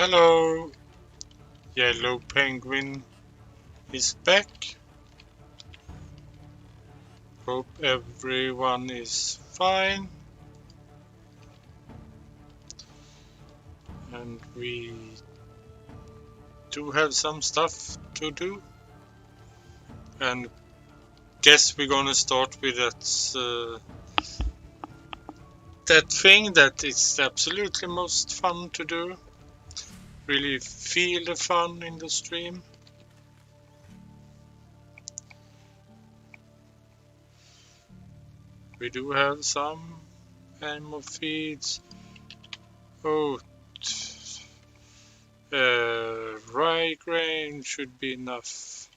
Hello, Yellow Penguin is back. Hope everyone is fine. And we do have some stuff to do. And guess we're gonna start with that thing that is absolutely most fun to do. Really feel the fun in the stream. We do have some animal feeds. Oh, rye grain should be enough.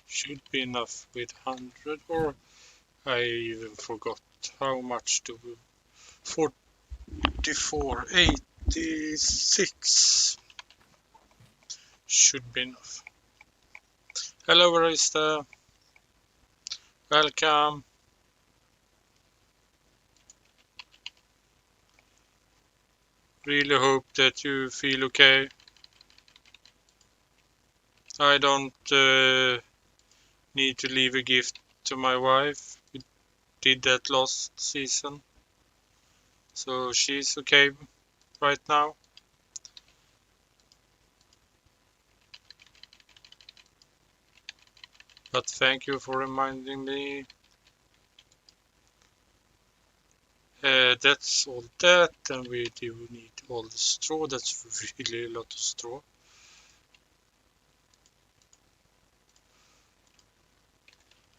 Should be enough with 100, or I even forgot how much to 44.86 should be enough. Hello Barista, welcome. Really hope that you feel okay. I don't need to leave a gift to my wife. We did that last season, so she's okay right now. But thank you for reminding me. That's all that, and we do need all the straw. That's really a lot of straw.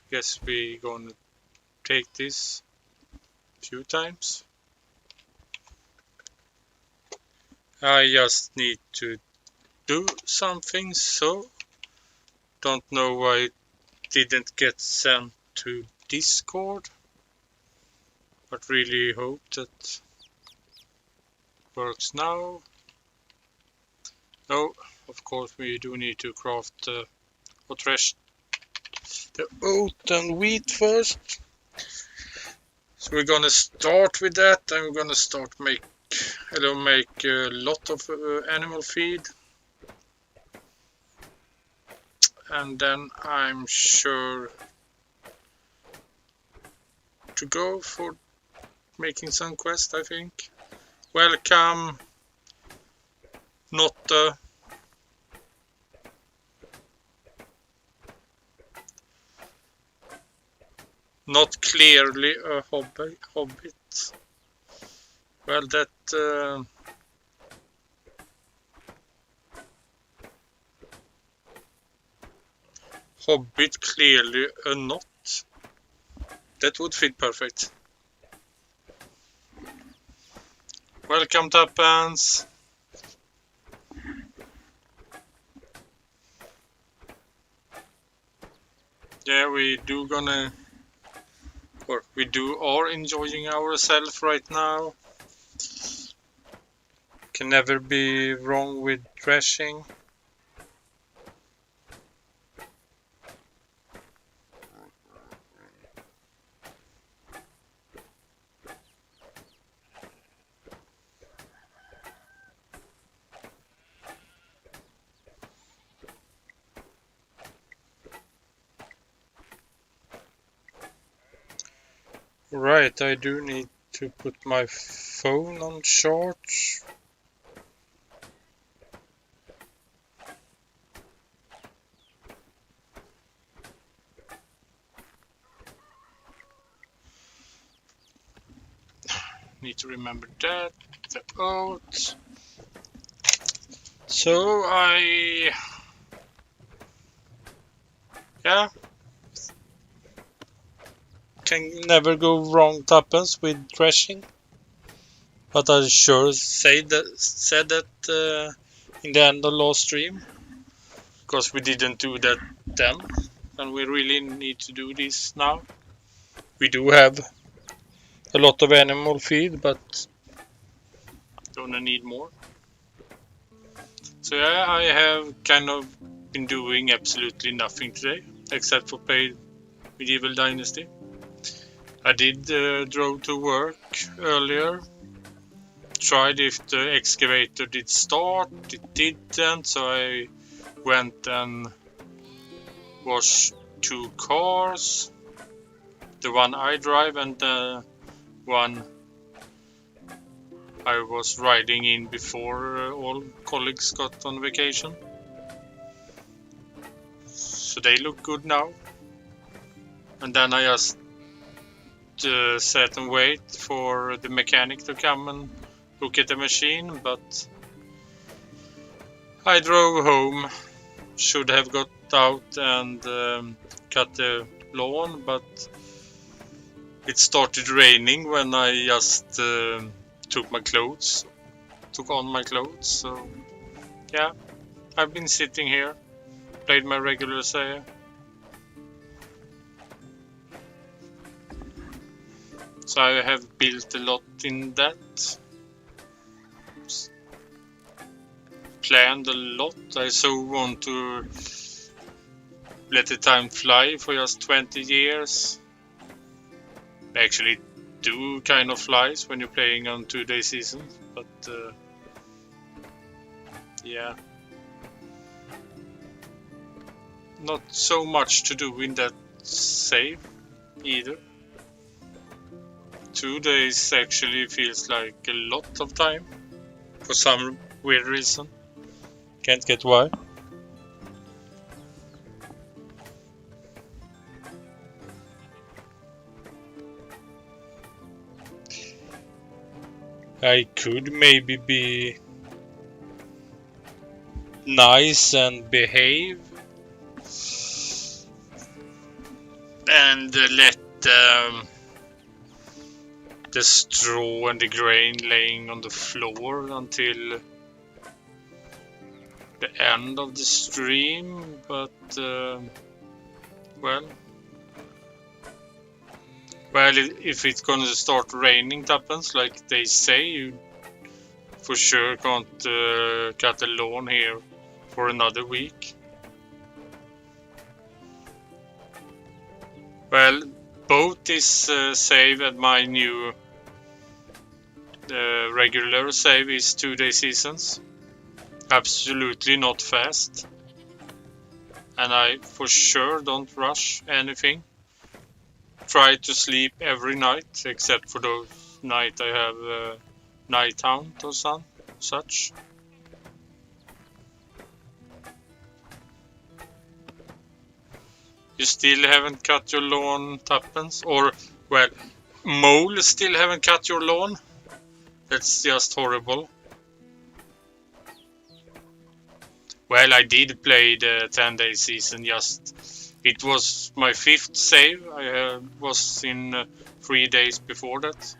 Guess we're gonna take this a few times. I just need to do something, so don't know why it didn't get sent to Discord, but really hope that works now. Oh, of course we do need to craft or thresh the oat and wheat first. So we're gonna start with that, and we're gonna start make a lot of animal feed, and then I'm sure to go for making some quest, I think. Welcome, Notte. Not clearly a hobbit. Well, that hobbit clearly a knot. That would fit perfect. Welcome, Tappans. Yeah, we are enjoying ourselves right now. Can never be wrong with threshing. Right, I do need to put my phone on charge. Need to remember that. The oat. So yeah, can never go wrong, Tappens, with threshing. But I sure said that in the end of last stream, because we didn't do that then, and we really need to do this now. We do have a lot of animal feed, but gonna need more. So yeah, I have kind of been doing absolutely nothing today, except for play Medieval Dynasty. I did drove to work earlier. Tried if the excavator did start. It didn't, so I went and washed 2 cars. The one I drive and the one I was riding in before all colleagues got on vacation. So they look good now. And then I just sat and wait for the mechanic to come and look at the machine, but I drove home. Should have got out and cut the lawn, but it started raining when I just took on my clothes. So yeah, I've been sitting here, played my regular Saya. So I have built a lot in that. Planned a lot. I so want to let the time fly for just 20 years. Actually do kind of flies when you're playing on 2-day seasons, but yeah. Not so much to do in that save either. 2 days actually feels like a lot of time for some weird reason. Can't get why. I could maybe be nice and behave and let the straw and the grain laying on the floor until the end of the stream, but well, if it's gonna start raining tuppence like they say, you for sure can't cut the lawn here for another week. Well, both this save and my new regular save is 2-day seasons. Absolutely not fast. And I for sure don't rush anything. Try to sleep every night, except for those nights I have night hunt or such. You still haven't cut your lawn, tuppence? Or, well, mole still haven't cut your lawn? That's just horrible. Well, I did play the 10-day season just... It was my 5th save. I was in 3 days before that.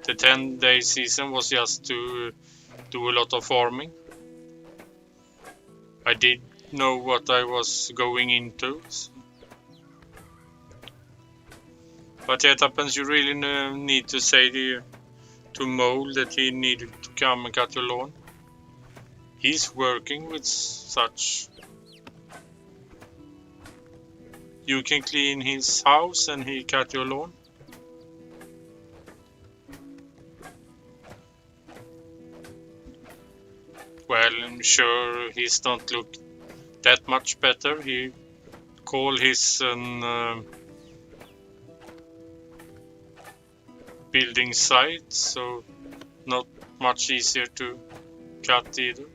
The 10-day season was just to do a lot of farming. I did know what I was going into. But yeah, it happens you really need to say to Mole that he needed to come and cut your lawn. He's working with such. You can clean his house and he cut your lawn. Well, I'm sure he's don't look that much better. He call his building site, so not much easier to cut either.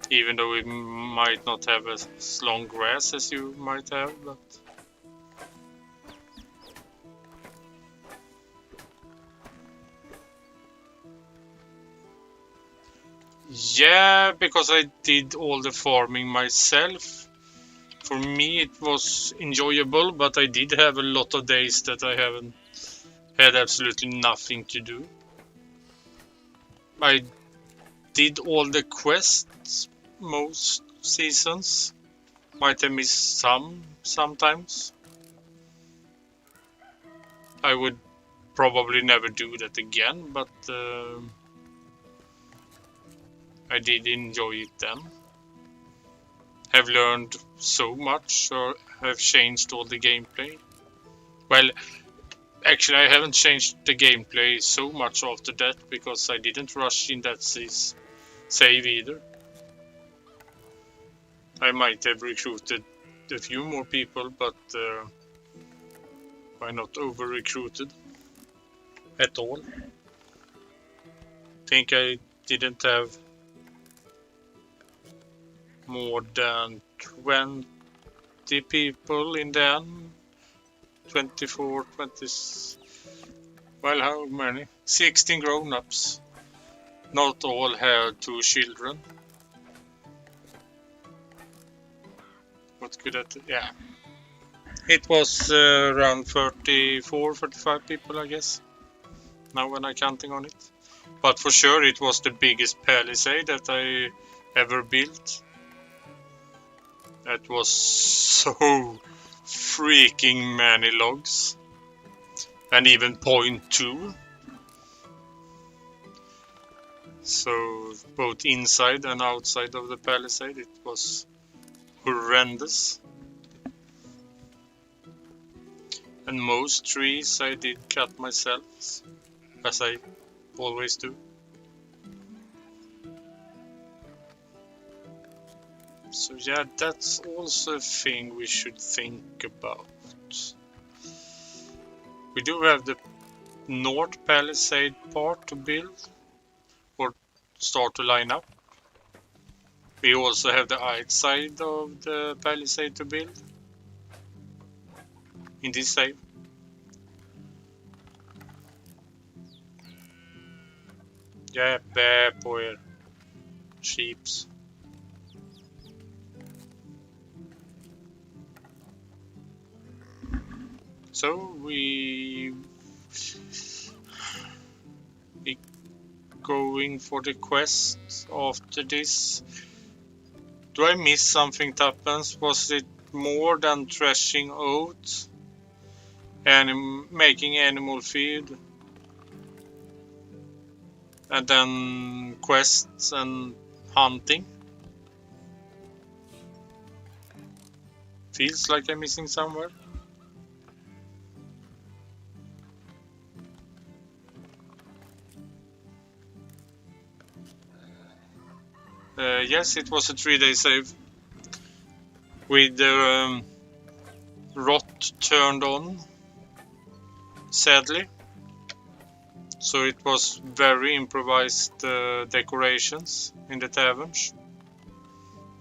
Even though it might not have as long grass as you might have, but yeah, because I did all the farming myself. For me it was enjoyable, but I did have a lot of days that I haven't had absolutely nothing to do. I did all the quests most seasons. Might have missed some sometimes. I would probably never do that again, but I did enjoy it then. Have learned so much, or have changed all the gameplay. Well, Actually, I haven't changed the gameplay so much after that because I didn't rush in that save either. I might have recruited a few more people, but why not over-recruited at all? Think I didn't have more than 20 people in the end. 24, 20. Well, how many? 16 grown-ups. Not all had 2 children. What could that? Yeah. It was around 34, 35 people, I guess. Now when I'm counting on it. But for sure it was the biggest palisade that I ever built. That was so freaking many logs. And even 0.2. So both inside and outside of the palisade it was horrendous. And most trees I did cut myself, as I always do. So yeah, that's also a thing we should think about. We do have the North Palisade part to build, or start to line up. We also have the outside of the Palisade to build in this save. Yeah, bär på er. Sheeps. So we going for the quest after this. Do I miss something, Tuppence? Was it more than threshing oats and making animal feed? And then quests and hunting? Feels like I'm missing somewhere. Yes, it was a 3-day save. With the rot turned on, sadly. So it was very improvised decorations in the taverns.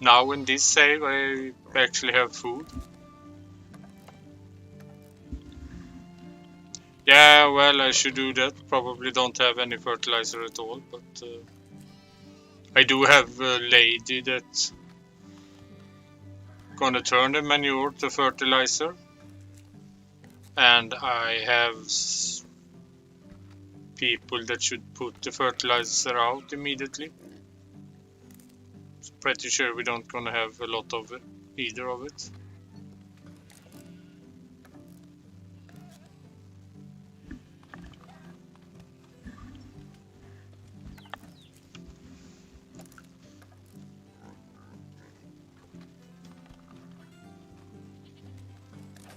Now in this save I actually have food. Yeah, well, I should do that. Probably don't have any fertilizer at all, but I do have a lady that's gonna turn the manure to fertilizer. And I have people that should put the fertilizer out immediately. Pretty sure we don't gonna have a lot of it, either of it.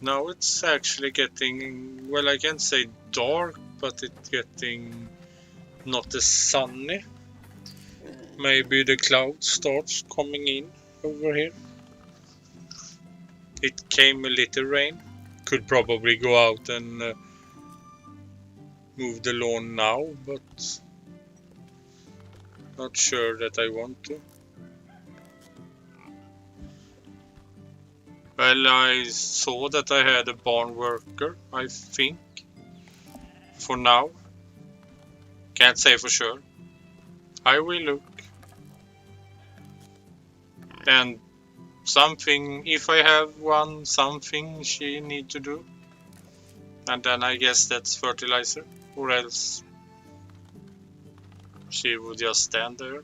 Now it's actually getting, well, I can't say dark, but it's getting not as sunny. Maybe the cloud starts coming in over here. It came a little rain. Could probably go out and move the lawn now, but not sure that I want to. Well, I saw that I had a barn worker, I think. For now. Can't say for sure. I will look. And something, if I have one, something she need to do. And then I guess that's fertilizer. Or else she would just stand there.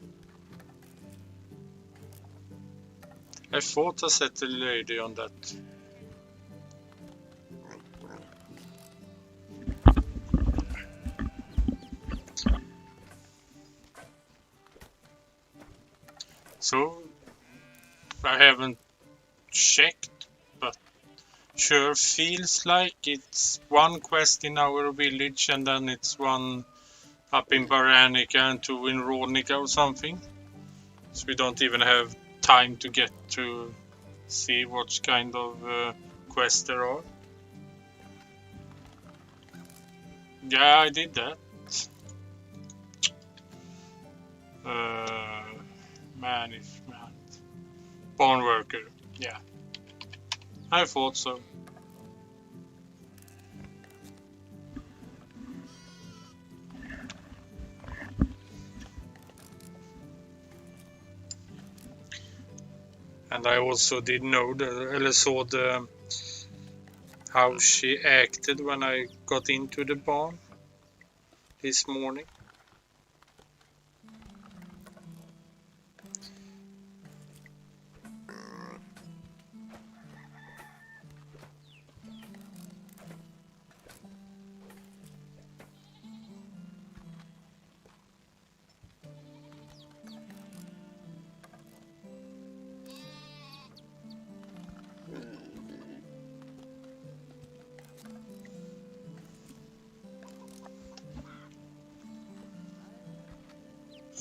I thought I set a lady on that. So I haven't checked, but Sure feels like it's one quest in our village and then it's one up in Baranica and two in Rodnica or something. So we don't even have time to get to see what kind of quests there are. Yeah, I did that. Management. Barn worker. Yeah. I thought so. And I also did know saw how she acted when I got into the barn this morning.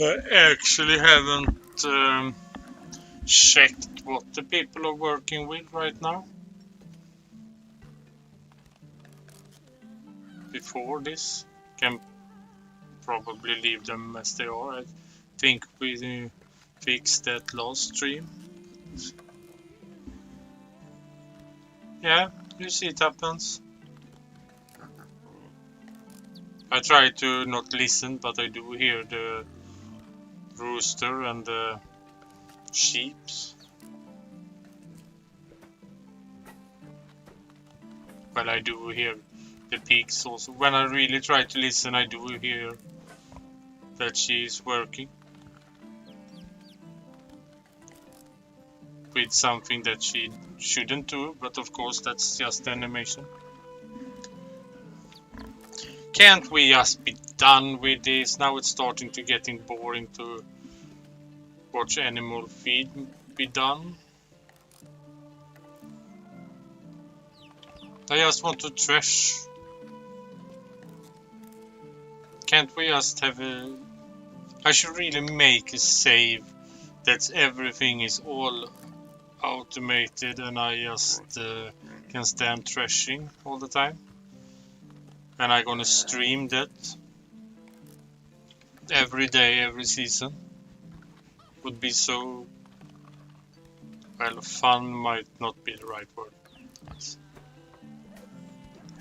I actually haven't checked what the people are working with right now. Before this, can probably leave them as they are. I think we fixed that last stream. Yeah, you see it happens. I try to not listen, but I do hear the rooster and the sheeps. Well, I do hear the pigs also. When I really try to listen, I do hear that she is working with something that she shouldn't do, but of course that's just animation. Can't we just be done with this? Now it's starting to getting boring to watch animal feed be done. I just want to trash. Can't we just have a... I should really make a save that everything is all automated and I just can stand trashing all the time. And I'm gonna stream that every day, every season. Would be so... well, fun might not be the right word.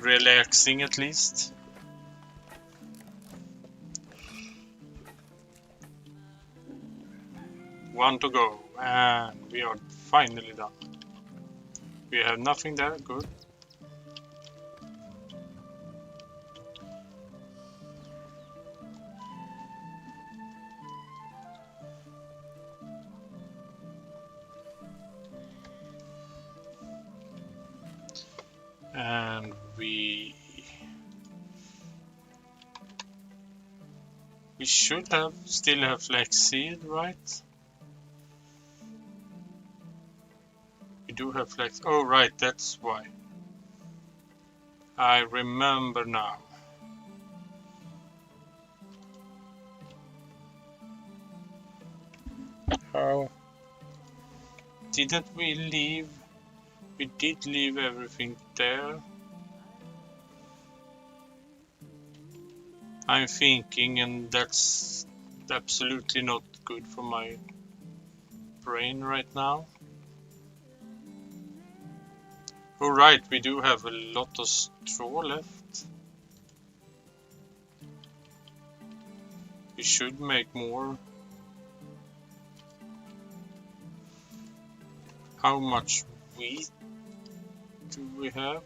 Relaxing at least. One to go, and we are finally done. We have nothing there, good. And we should still have flaxseed, right? We do have flax. Oh, right, that's why. I remember now. How didn't we leave? We did leave everything there. I'm thinking, and that's absolutely not good for my brain right now. Alright, we do have a lot of straw left. We should make more. How much wheat do we have?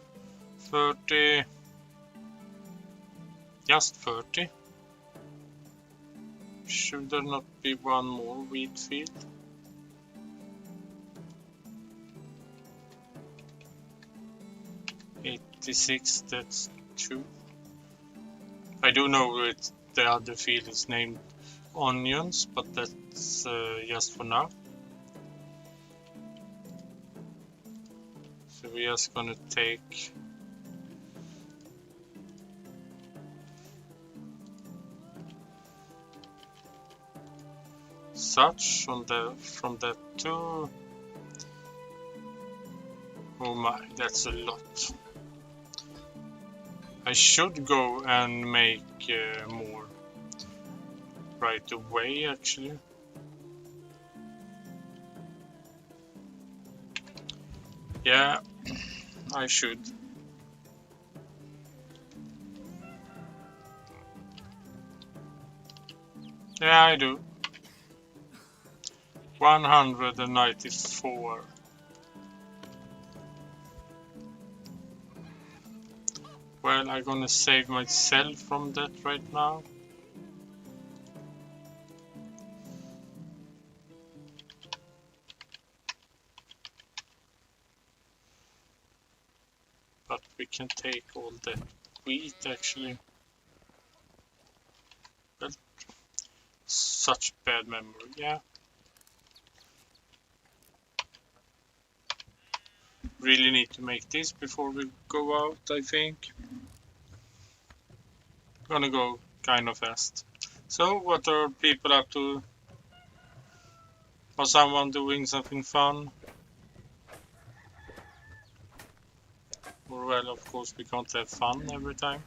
30. Just 30. Should there not be one more wheat field? '86, that's 2. I do know that the other field is named onions, but that's just for now. So we're just gonna take such on the from that too. Oh my, that's a lot. I should go and make more right away actually. Yeah, I should. Yeah, I do. 194. Well, I'm gonna save myself from that right now. But we can take all that wheat actually. But such bad memory, yeah. Really need to make this before we go out, I think. Gonna go kind of fast. So, what are people up to? Or someone doing something fun? Or well, of course we can't have fun every time.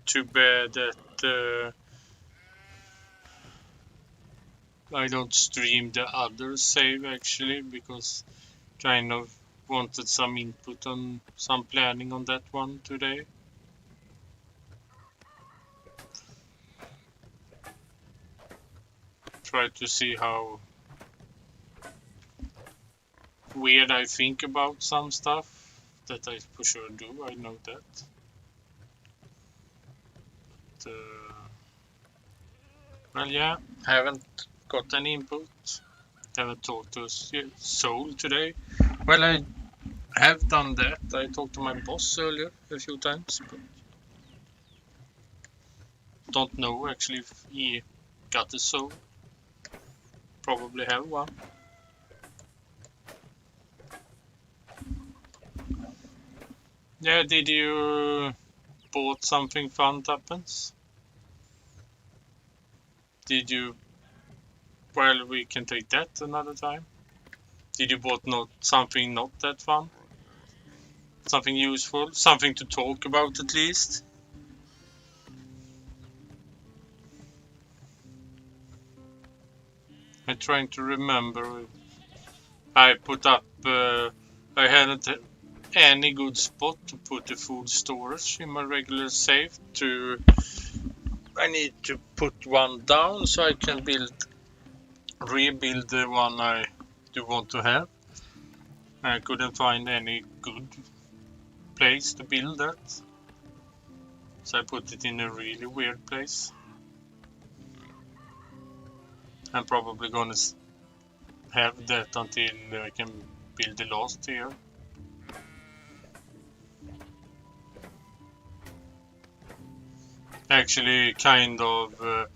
Too bad that I don't stream the other save actually, because kind of wanted some input on some planning on that one today. Try to see how weird I think about some stuff that I for sure do, I know that. But, well, yeah, haven't got any input. Haven't talked to Soul today. Well, I have done that. I talked to my boss earlier a few times, but don't know actually if he got a Soul. Probably have one. Yeah, did you bought something fun, Tuppence? Did you? Well, we can take that another time. Did you bought not something not that fun? Something useful? Something to talk about at least? I'm trying to remember. I put up. I hadn't any good spot to put the food storage in my regular safe. I need to put one down so I can rebuild the one I do want to have. I couldn't find any good place to build that, so I put it in a really weird place. I'm probably gonna have that until I can build the last tier. Actually, kind of.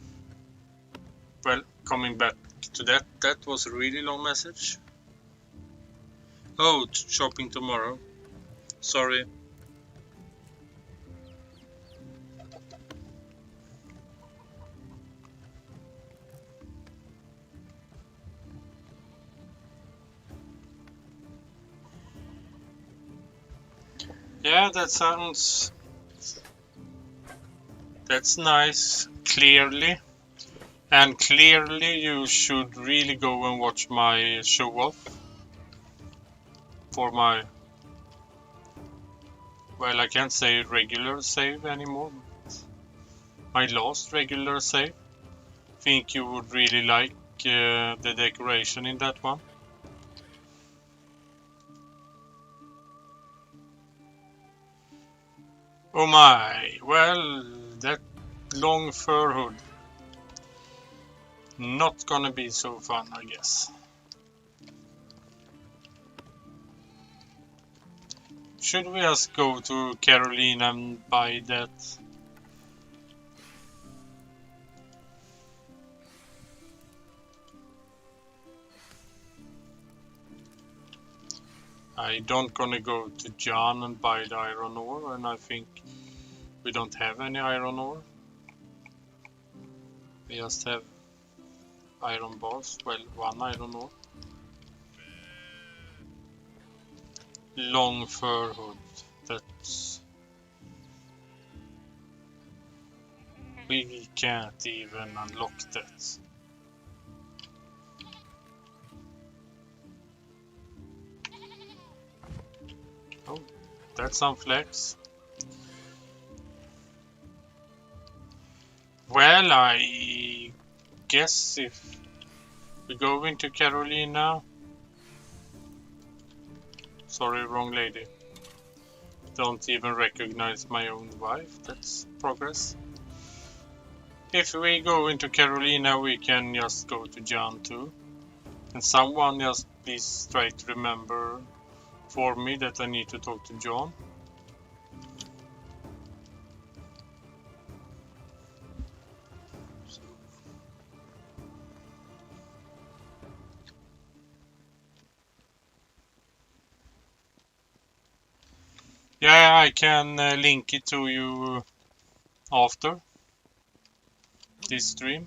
Well, coming back to that was a really long message. Oh, shopping tomorrow. Sorry. Yeah, that's nice. Clearly. And clearly you should really go and watch my show off for my, well, I can't say regular save anymore. My last regular save. Think you would really like the decoration in that one. Oh my, well, that long fur hood. Not gonna be so fun, I guess. Should we just go to Caroline and buy that? I don't gonna go to John and buy the iron ore, and I think we don't have any iron ore. We just have iron bars. Well, one iron ore. Long fur hood. That's... We can't even unlock that. Oh, that's some flex. Well, I guess if we go into Carolina... Sorry, wrong lady. Don't even recognize my own wife. That's progress. If we go into Carolina, we can just go to John too. And someone just please try to remember for me that I need to talk to John. Yeah, I can link it to you after this stream.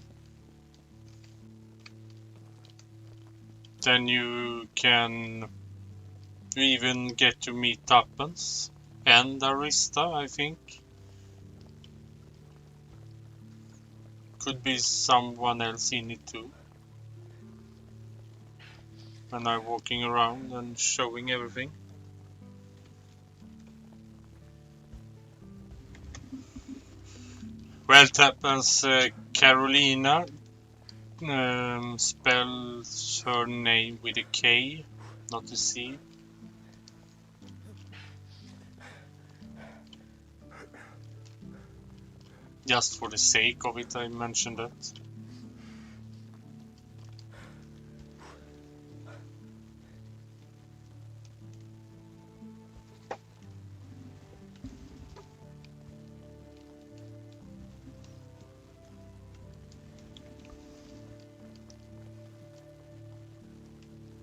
Then you can even get to meet Tuppence and Arista, I think. Could be someone else in it too. When I'm walking around and showing everything. Well, Tuppence Carolina spells her name with a K, not a C. Just for the sake of it, I mentioned that.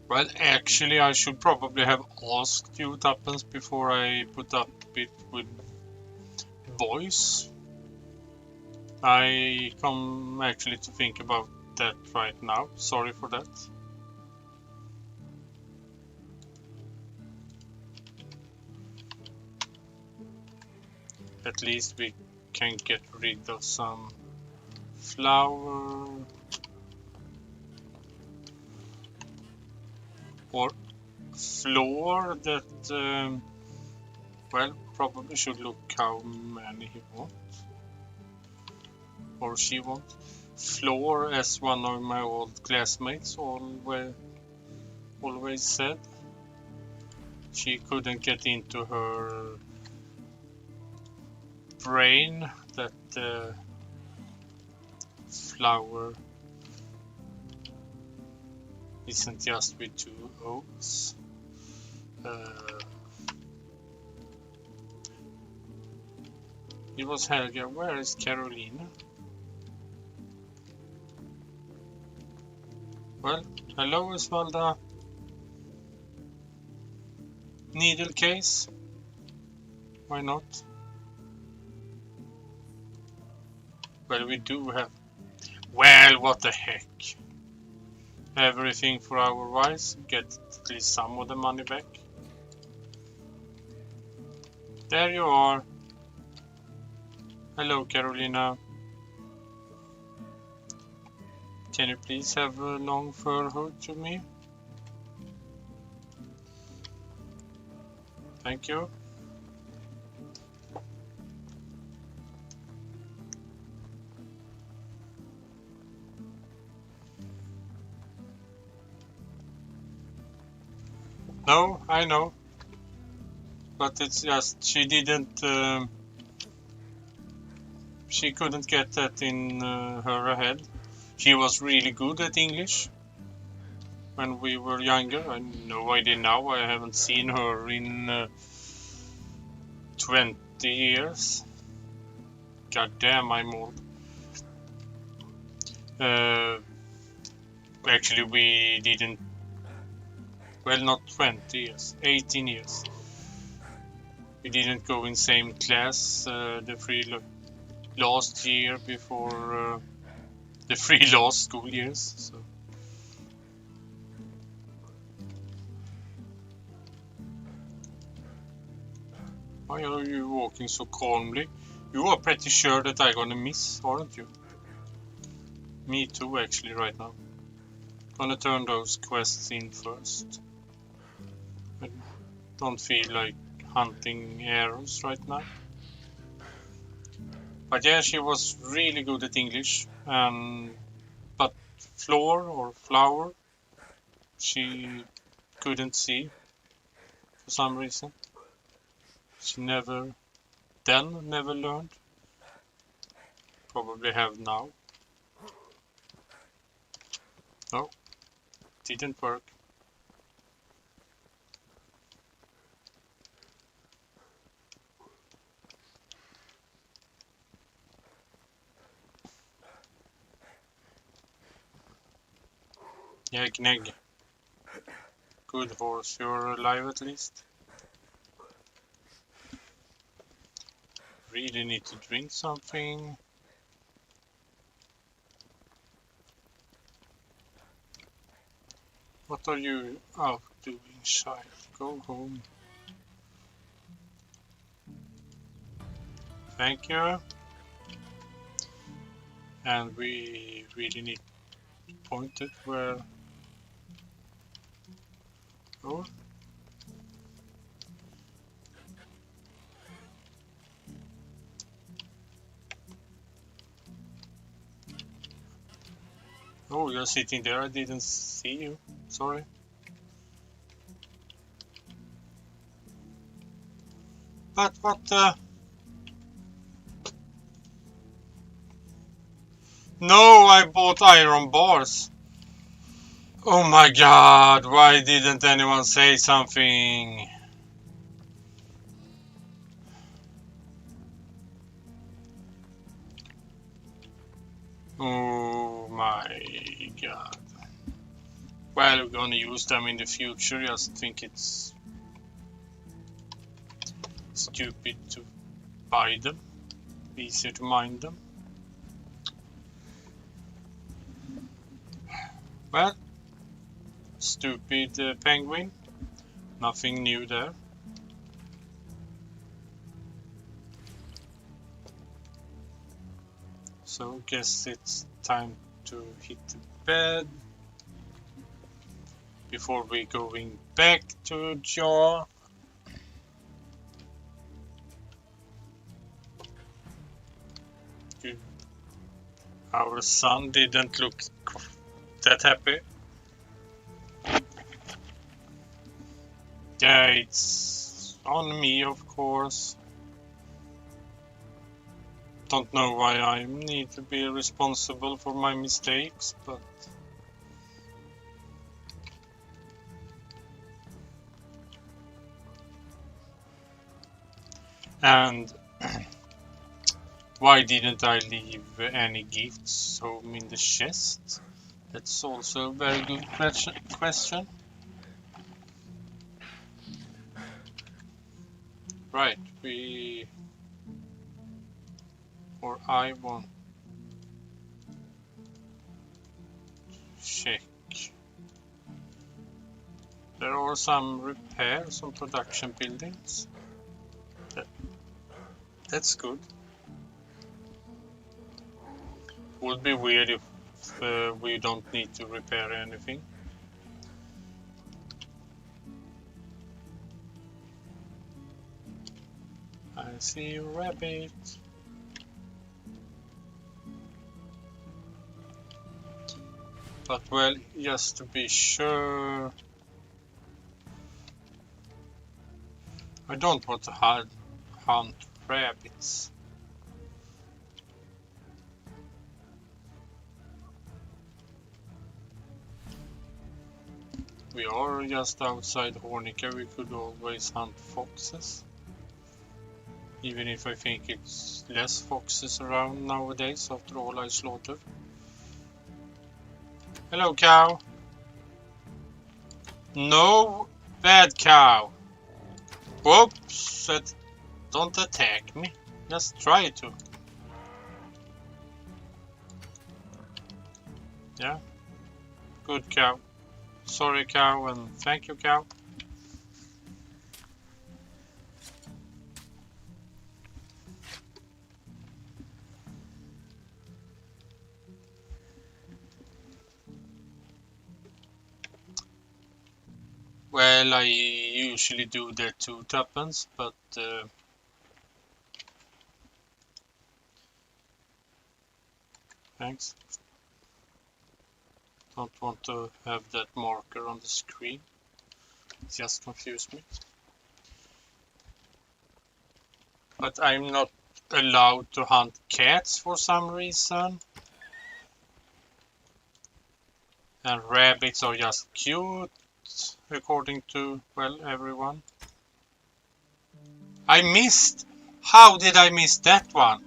Well, actually, I should probably have asked you, Tuppence, before I put up it with voice. I come actually to think about that right now. Sorry for that. At least we can get rid of some flour or floor that, well, probably should look how many he wants or she wants. Floor, as one of my old classmates always said, she couldn't get into her brain that flower isn't just with two O's. It was Helga. Where is Carolina? Well, hello Esvalda. Needle case? Why not? Well, we do have... Well, what the heck? Everything for our wives. Get at least some of the money back. There you are. Hello, Carolina. Can you please have a long fur hood to me? Thank you. No, I know. But it's just she didn't... she couldn't get that in her head. She was really good at English when we were younger. I have no idea now. I haven't seen her in 20 years. God damn, I'm old. Actually, we didn't Well, not 20 years, 18 years. We didn't go in same class the last year before the 3 last school years. So. Why are you walking so calmly? You are pretty sure that I'm gonna miss, aren't you? Me too, actually, right now. Gonna turn those quests in first. I don't feel like hunting arrows right now. But yeah, she was really good at English. But flower, she couldn't see for some reason. She never learned. Probably have now. No, didn't work. Yeah, Gneg. Good horse, you're alive at least. Really need to drink something. What are you out doing, child? Go home. Thank you. And we really need to point it where... Oh. Oh, you're sitting there. I didn't see you. Sorry. But what the... No, I bought iron bars. Oh my god, why didn't anyone say something? Oh my god. Well, we're gonna use them in the future. Just think it's stupid to buy them. Easier to mine them. Well, stupid penguin. Nothing new there. So guess it's time to hit the bed before we going back to Jaw. Our son didn't look that happy. Yeah, it's on me, of course. Don't know why I need to be responsible for my mistakes, but... And why didn't I leave any gifts home in the chest? That's also a very good question. Right, I want to check. There are some repairs on production buildings. That's good. Would be weird if we don't need to repair anything. I see you, rabbit. But well, just to be sure, I don't want to hunt rabbits. We are just outside Hornica, we could always hunt foxes. Even if I think it's less foxes around nowadays after all I slaughtered. Hello, cow. No, bad cow. Whoops, don't attack me. Just try to. Yeah, good cow. Sorry cow, and thank you cow. Well, I usually do the 2 tuppence, but thanks. Don't want to have that marker on the screen. It just confused me. But I'm not allowed to hunt cats for some reason. And rabbits are just cute, according to, well, everyone. I missed! How did I miss that one?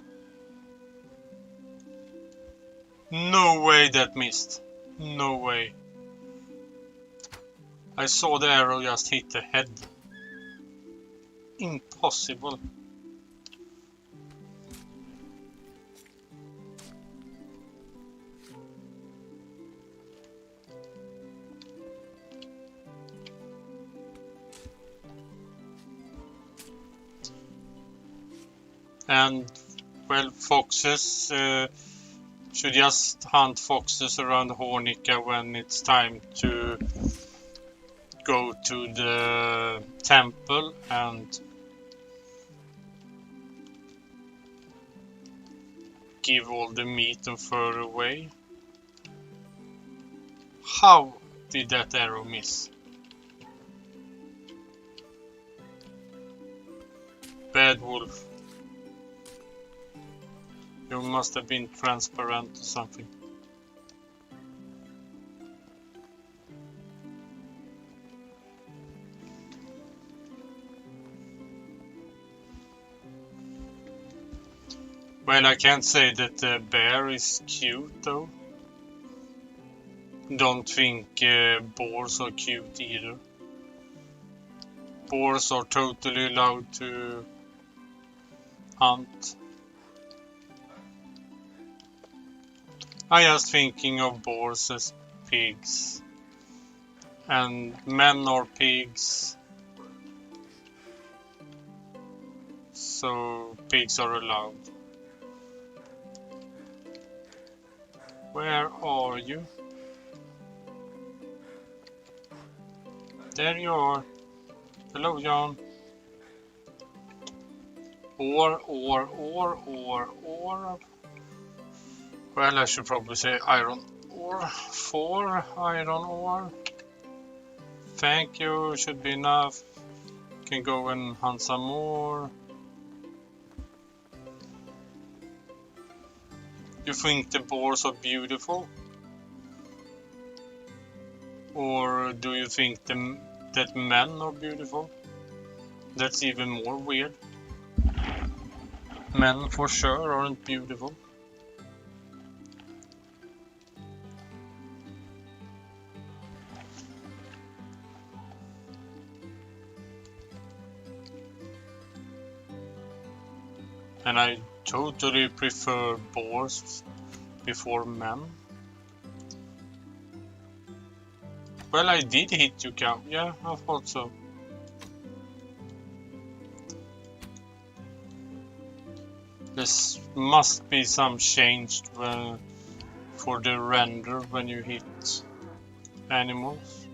No way that missed. No way. I saw the arrow just hit the head. Impossible. And, well, foxes should just hunt foxes around Hornica when it's time to go to the temple and give all the meat and fur away. How did that arrow miss? Bad wolf. You must have been transparent or something. Well, I can't say that the bear is cute though. Don't think boars are cute either. Boars are totally allowed to hunt. I just thinking of boars as pigs. And men are pigs. So pigs are allowed. Where are you? There you are. Hello, John. Ore. Well, I should probably say iron ore. 4 iron ore. Thank you, should be enough. Can go and hunt some more. You think the boars are beautiful? Or do you think that men are beautiful? That's even more weird. Men for sure aren't beautiful. And I totally prefer boars before men. Well, I did hit you, cow. Yeah, I thought so. This must be some changed for the render when you hit animals.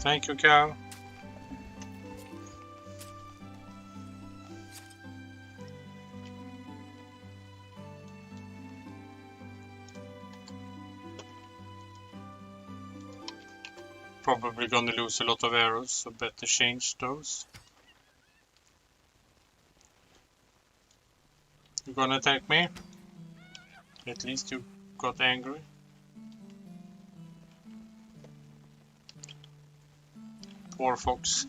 Thank you, cow. Probably gonna lose a lot of arrows, so better change those. You gonna attack me? At least you got angry. Poor fox.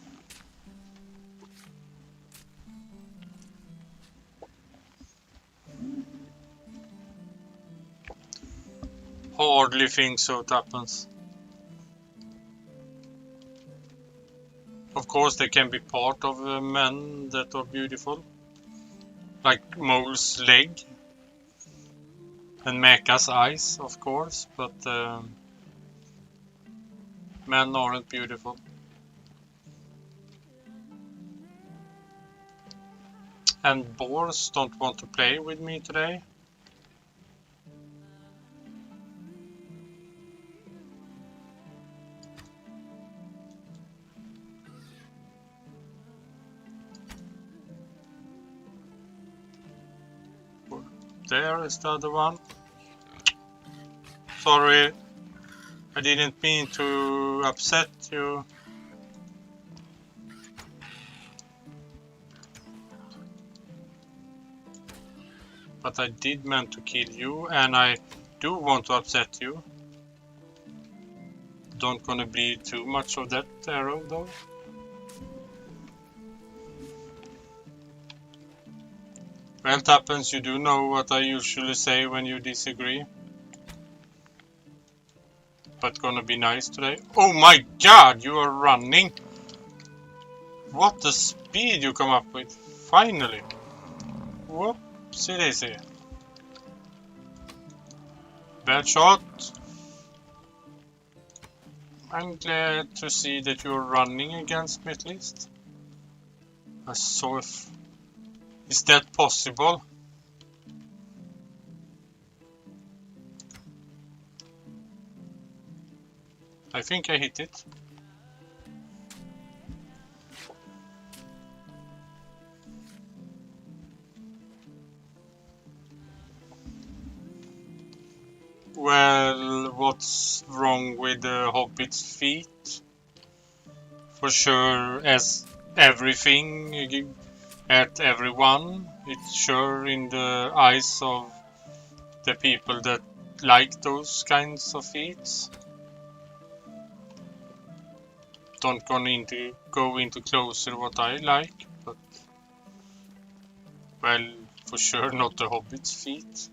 Hardly think so, Tuppence. Of course, they can be part of men that are beautiful. Like Mole's leg. And Mecha's eyes, of course. But men aren't beautiful. And boars don't want to play with me today. There is the other one. Sorry, I didn't mean to upset you. But I did meant to kill you, and I do want to upset you. Don't gonna bleed too much of that arrow though. Well, Tuppence, you do know what I usually say when you disagree. But gonna be nice today. Oh my god, you are running! What the speed you come up with! Finally! Whoopsie daisy. Bad shot. I'm glad to see that you're running against me at least. I saw if... Is that possible? I think I hit it. Well, what's wrong with the Hobbit's feet? For sure, as everything at everyone, it's sure in the eyes of the people that like those kinds of feats. Don't go into closer what I like, but well, for sure not the Hobbit's feet.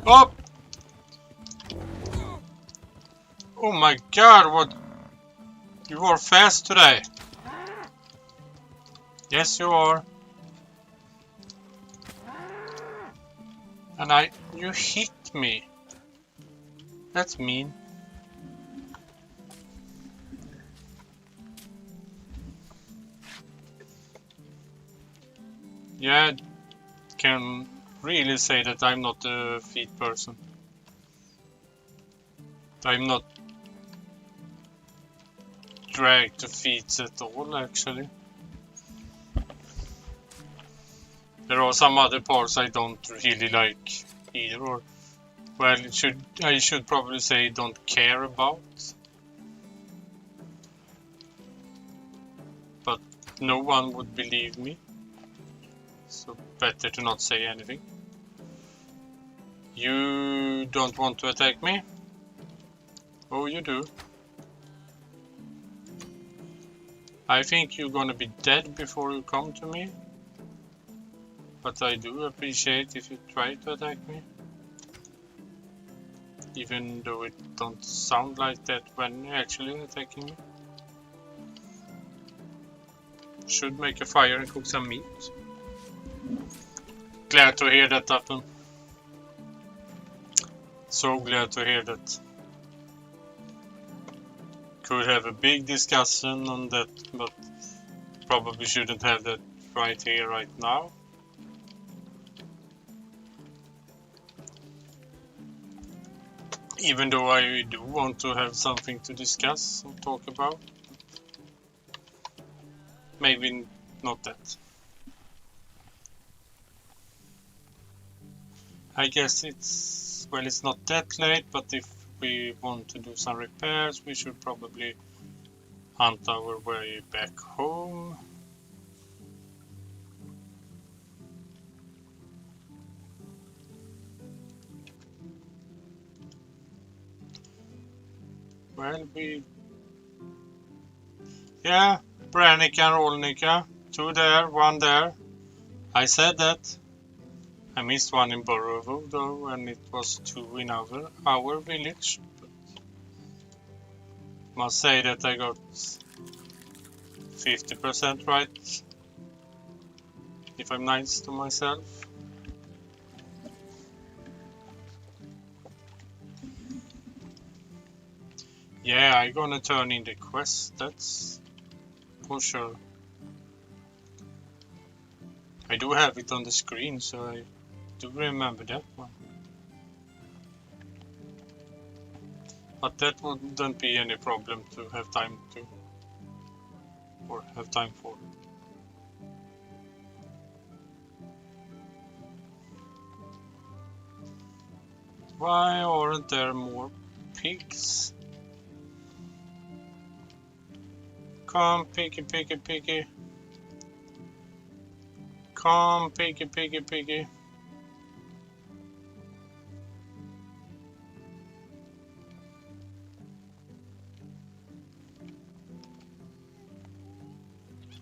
Oh! Oh my god, what? You are fast today. Yes, you are. And you hit me. That's mean. Yeah, can really say that I'm not a feet person. I'm not dragged to feet at all, actually. There are some other parts I don't really like either, or well, I should probably say don't care about. But no one would believe me, so better to not say anything. You don't want to attack me? Oh, you do. I think you're gonna be dead before you come to me. But I do appreciate if you try to attack me. Even though it don't sound like that when you're actually attacking me. Should make a fire and cook some meat. Glad to hear that happen. So glad to hear that. Could have a big discussion on that, but probably shouldn't have that right here, right now. Even though I do want to have something to discuss or talk about. Maybe not that. I guess it's not that late, but if we want to do some repairs, we should probably hunt our way back home. Well, yeah, Branica and Rolnica. Two there, one there. I said that. I missed one in Borovo though, and it was two in our village. But must say that I got 50% right, if I'm nice to myself. Yeah, I'm gonna turn in the quest, that's for sure. I do have it on the screen, so I do remember that one. But that wouldn't be any problem to have time to, or have time for. Why aren't there more pigs? Come, piggy, piggy, piggy. Come, piggy, piggy, piggy.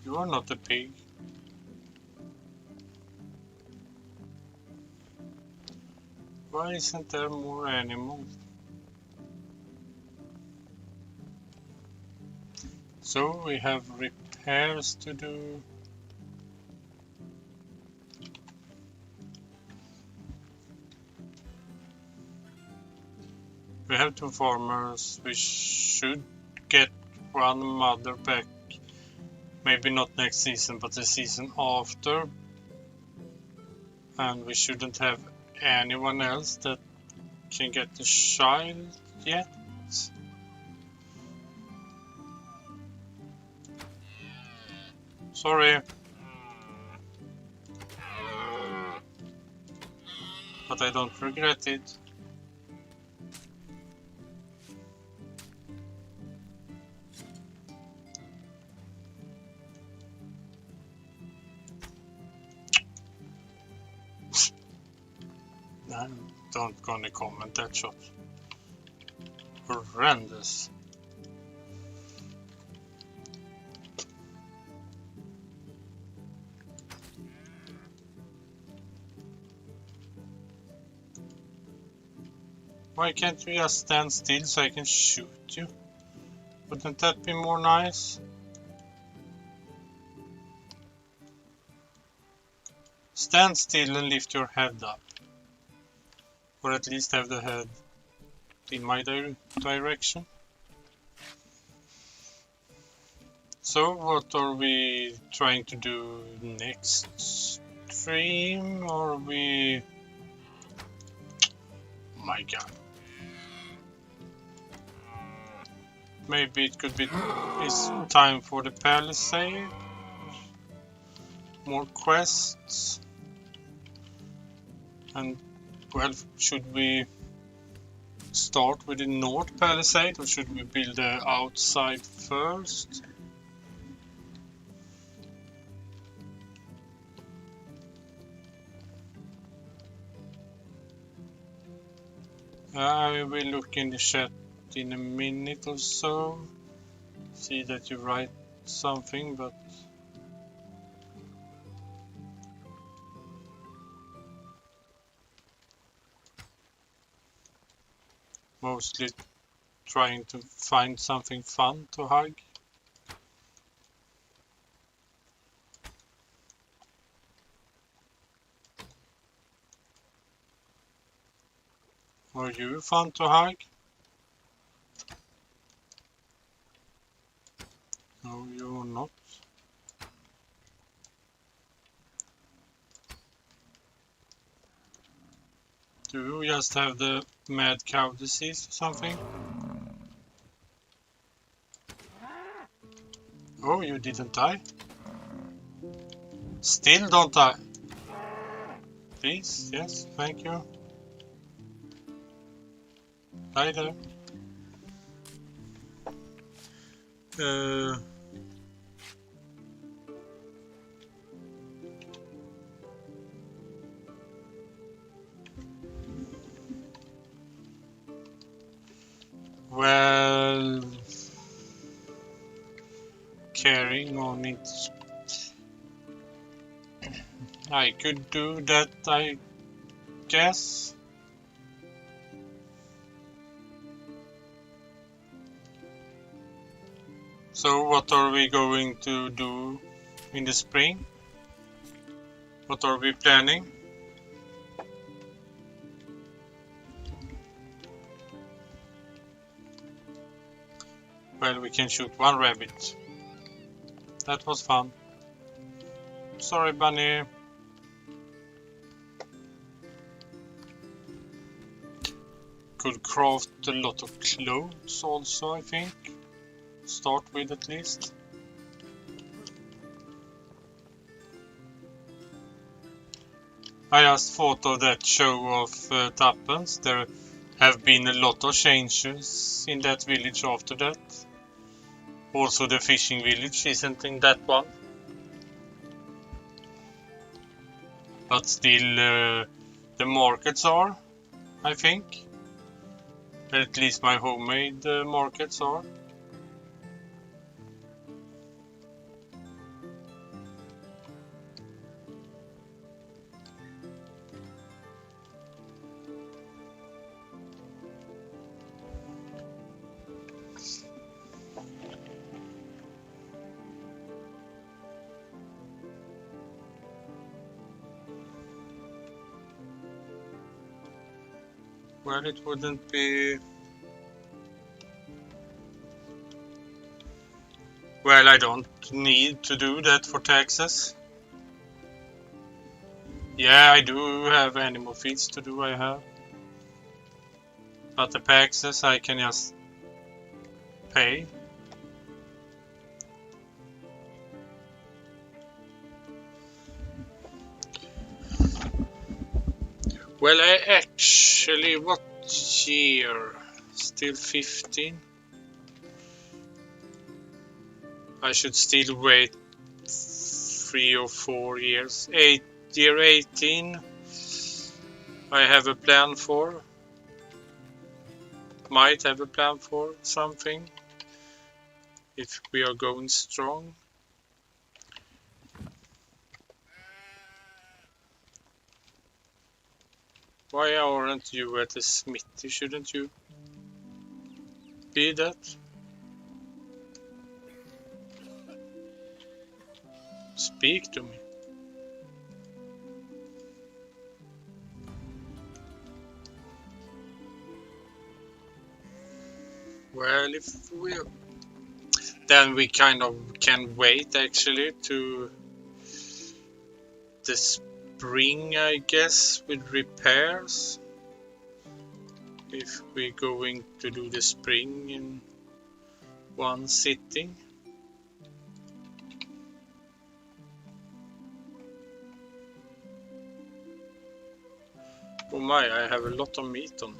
You are not a pig. Why isn't there more animals? So we have repairs to do. We have two farmers. We should get one mother back. Maybe not next season, but the season after. And we shouldn't have anyone else that can get a child yet. Sorry. But I don't regret it. I don't gonna comment that shot. Horrendous. Why can't you just stand still so I can shoot you? Wouldn't that be more nice? Stand still and lift your head up. Or at least have the head in my direction. So what are we trying to do next stream? Or we... Oh my god. Maybe it could be it's time for the palisade. More quests. And well, should we start with the north palisade or should we build the outside first? I will look in the chat in a minute or so. See that you write something, but mostly trying to find something fun to hug. Are you fun to hug? No, you're not. Do you just have the mad cow disease or something? Oh, you didn't die? Still don't die. Please, yes, thank you. Die there. Well, carrying on it. I could do that, I guess. So what are we going to do in the spring? What are we planning? Well, we can shoot one rabbit. That was fun. Sorry, bunny. Could craft a lot of clothes also, I think. Start with at least. I just thought of that show of Tuppence. There have been a lot of changes in that village after that. Also the fishing village isn't in that one. But still the markets are, I think. At least my homemade markets are. Well, it wouldn't be... Well, I don't need to do that for taxes. Yeah, I do have animal feeds to do, I have. But the taxes I can just pay. Well, I actually, what year? Still 15? I should still wait 3 or 4 years. Year 18 I have a plan for. Might have a plan for something. If we are going strong. Why aren't you at the smithy? Shouldn't you be that? Speak to me. Well, if we... Then we kind of can wait actually to the spring, I guess, with repairs. If we're going to do the spring in one sitting. Oh my, I have a lot of meat on me.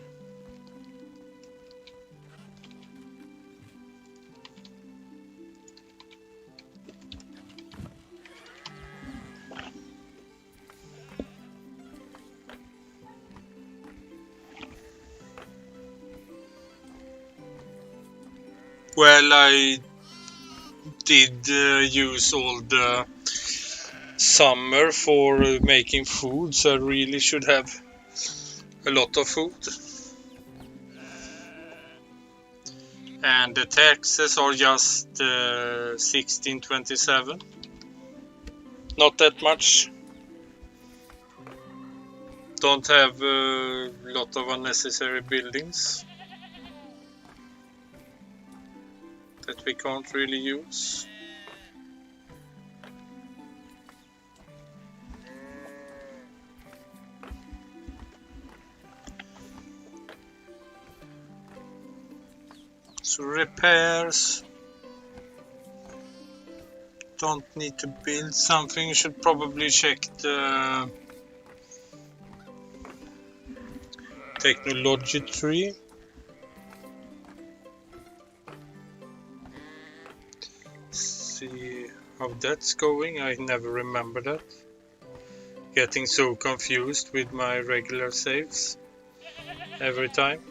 Well, I did use all the summer for making food, so I really should have a lot of food. And the taxes are just 1627. Not that much. Don't have a lot of unnecessary buildings that we can't really use. So repairs. Don't need to build something. You should probably check the technology tree. See how that's going. I never remember that. Getting so confused with my regular saves every time.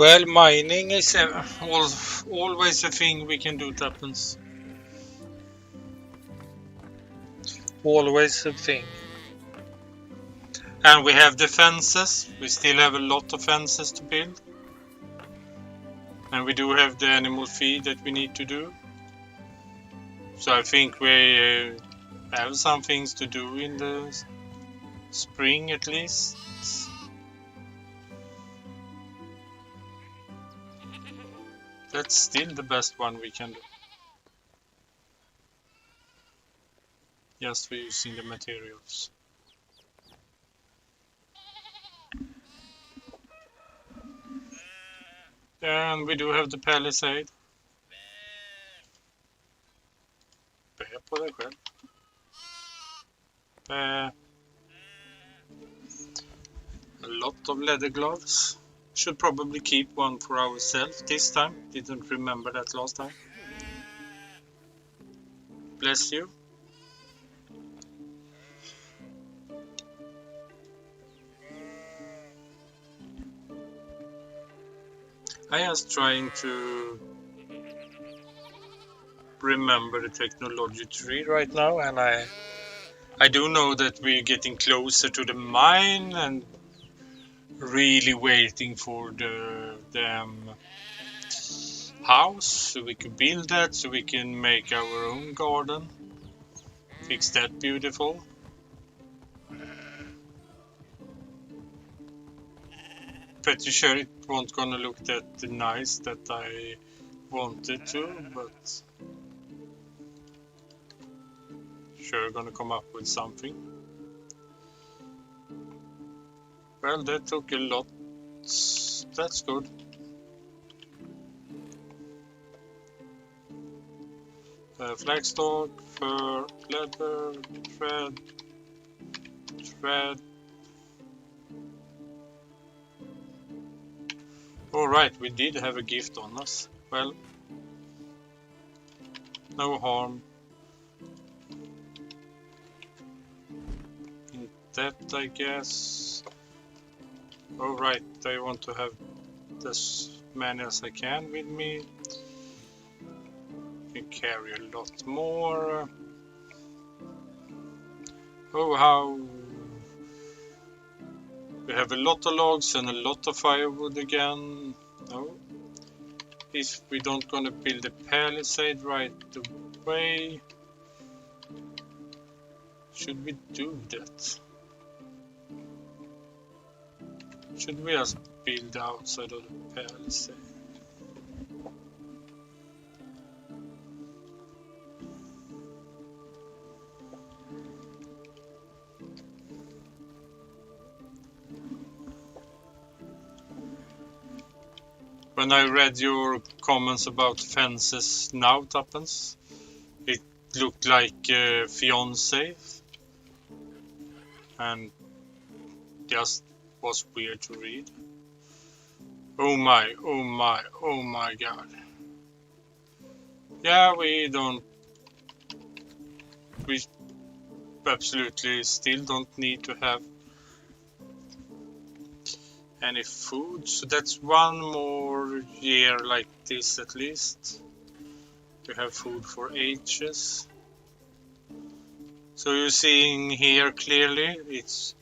Well, mining is always a thing we can do, Tuppence. Always a thing. And we have the fences. We still have a lot of fences to build. And we do have the animal feed that we need to do. So I think we have some things to do in the spring at least. That's still the best one we can do. Just for using the materials. And we do have the palisade. Bä på dig själv. Bä. A lot of leather gloves. Should probably keep one for ourselves this time. Didn't remember that last time. Bless you. I was trying to remember the technology tree right now, and I do know that we're getting closer to the mine and really waiting for the house so we can build that, so we can make our own garden, fix that beautiful. Pretty sure it won't gonna look that nice that I wanted to, but sure gonna come up with something. Well, that took a lot. That's good. Flagstock, fur, leather, thread. Alright, we did have a gift on us. Well, no harm in that, I guess. Alright, I want to have as many as I can with me. Can carry a lot more. Oh, how we have a lot of logs and a lot of firewood again. No, if we don't gonna build a palisade right away, should we do that? Should we just build outside of the palisade? When I read your comments about fences now, Tuppence, it looked like fiance, and just was weird to read. Oh my, oh my, oh my god. Yeah, we absolutely still don't need to have any food, so that's one more year like this at least. We have food for ages. So you're seeing here clearly, it's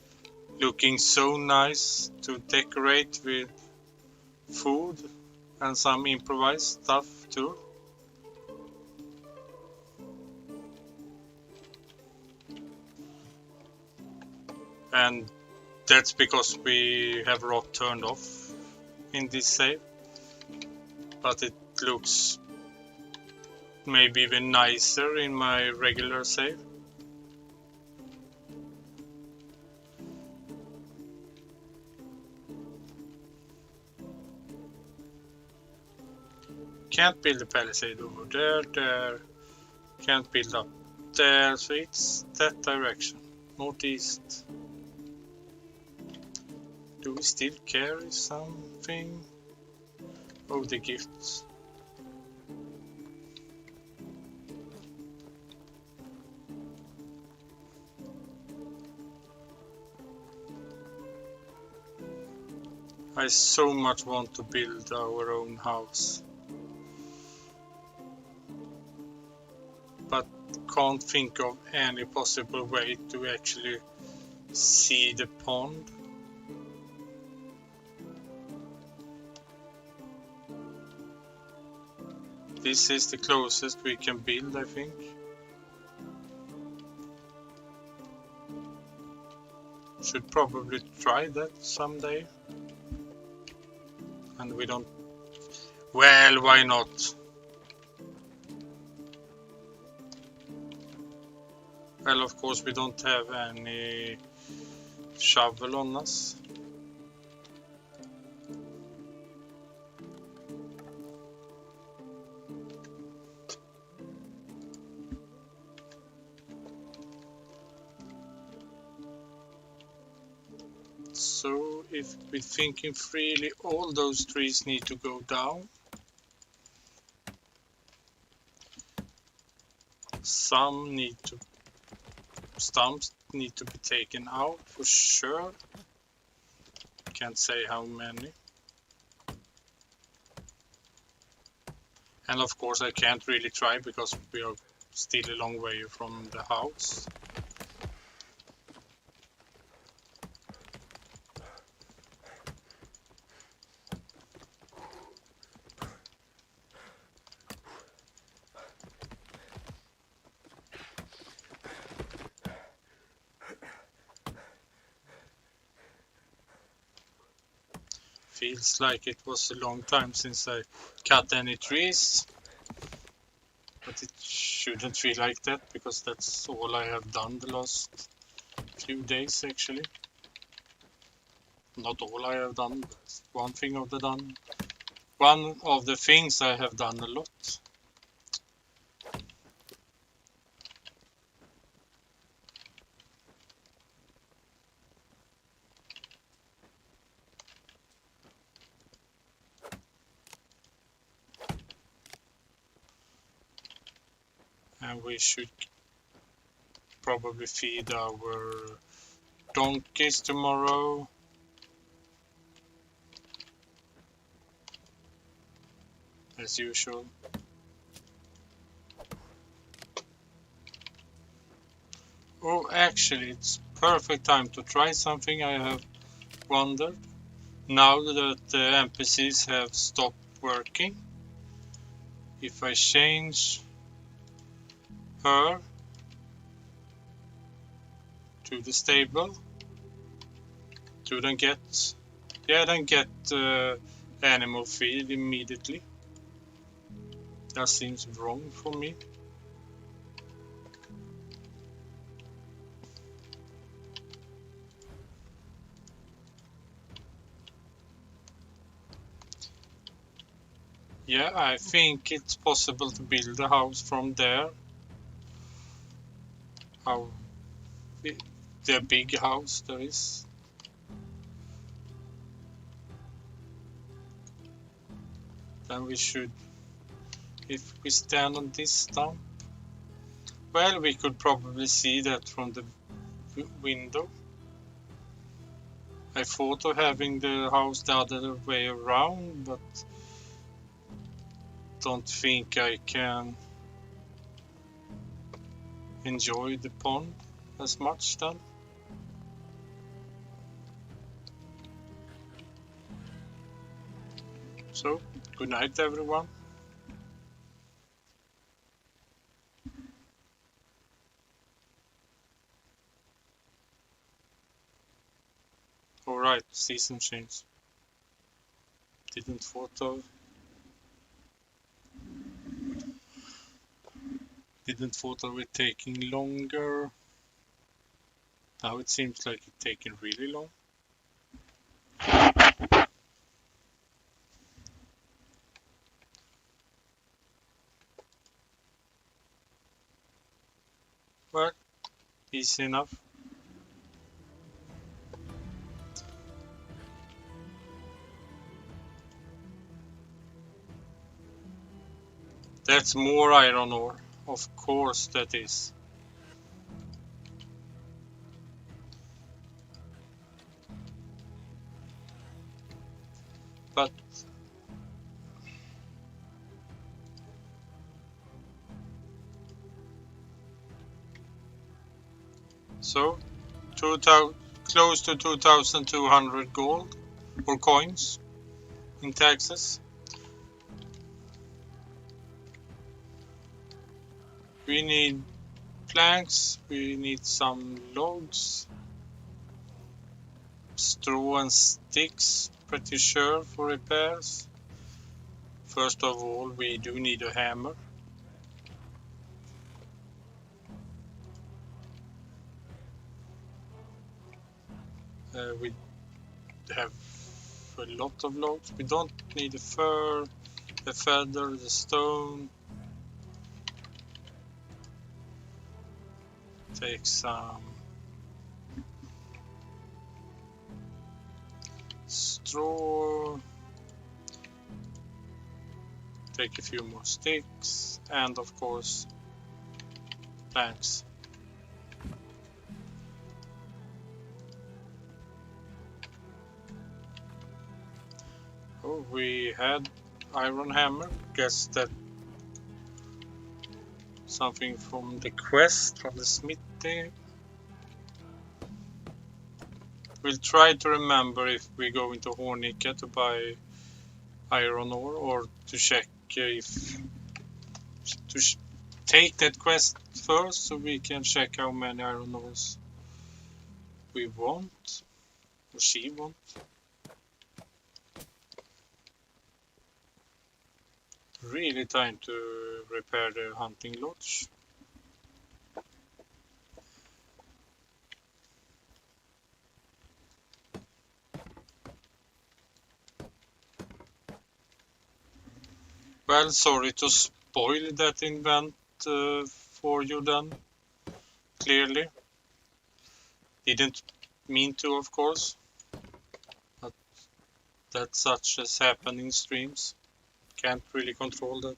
looking so nice to decorate with food and some improvised stuff too. And that's because we have rock turned off in this save, but it looks maybe even nicer in my regular save. Can't build a palisade over there, can't build up there, so it's that direction, northeast. Do we still carry something? Oh, the gifts. I so much want to build our own house, but can't think of any possible way to actually see the pond. This is the closest we can build, I think. Should probably try that someday. And we don't... Well, why not? Well, of course we don't have any shovel on us. So if we're thinking freely, all those trees need to go down. Some need to... Stumps need to be taken out for sure. Can't say how many. And of course I can't really try because we are still a long way from the house. Feels like it was a long time since I cut any trees. But it shouldn't feel like that because that's all I have done the last few days actually. Not all I have done, but one of the things I have done a lot. And we should probably feed our donkeys tomorrow. As usual. Oh, actually, it's perfect time to try something I have wondered. Now that the NPCs have stopped working, if I change her to the stable, do then get animal feed immediately. That seems wrong for me. Yeah, I think it's possible to build a house from there. The big house there is. Then we should, if we stand on this stump, well, we could probably see that from the window. I thought of having the house the other way around, but don't think I can enjoy the pond as much then. So, good night everyone. Alright, season change. Didn't thought of it taking longer. Now it seems like it's taking really long. Well, easy enough. That's more iron ore. Of course that is. So 2000, close to 2,200 gold or coins in taxes. We need planks, we need some logs, straw and sticks, pretty sure, for repairs. First of all, we do need a hammer. We have a lot of logs. We don't need a fur, a feather, the stone. Take some straw. Take a few more sticks. And of course, planks. Oh, we had iron hammer. Guess that something from the quest, from the smithy. We'll try to remember if we go into Hornica to buy iron ore, or to check if to take that quest first, so we can check how many iron ores we want, or she wants. Really time to repair the hunting lodge. Well, sorry to spoil that invent for you then. Clearly. Didn't mean to, of course. But that's such as happen in streams. Can't really control that.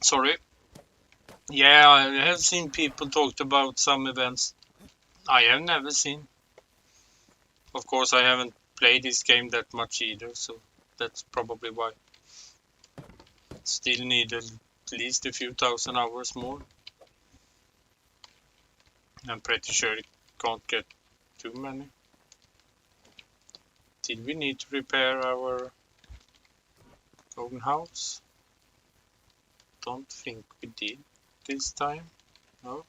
Sorry. Yeah, I have seen people talked about some events I have never seen. Of course, I haven't played this game that much either, so that's probably why. Still need at least a few thousand hours more. I'm pretty sure it can't get too many. Did we need to repair our own house? Don't think we did this time. No.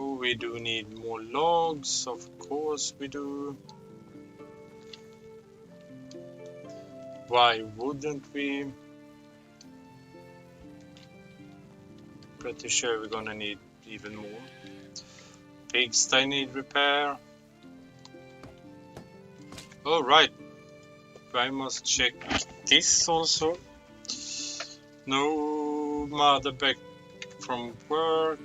Oh, we do need more logs, of course we do. Why wouldn't we? Pretty sure we're gonna need even more. Pigsty need repair. Oh, right. I must check this also. No mother back from work.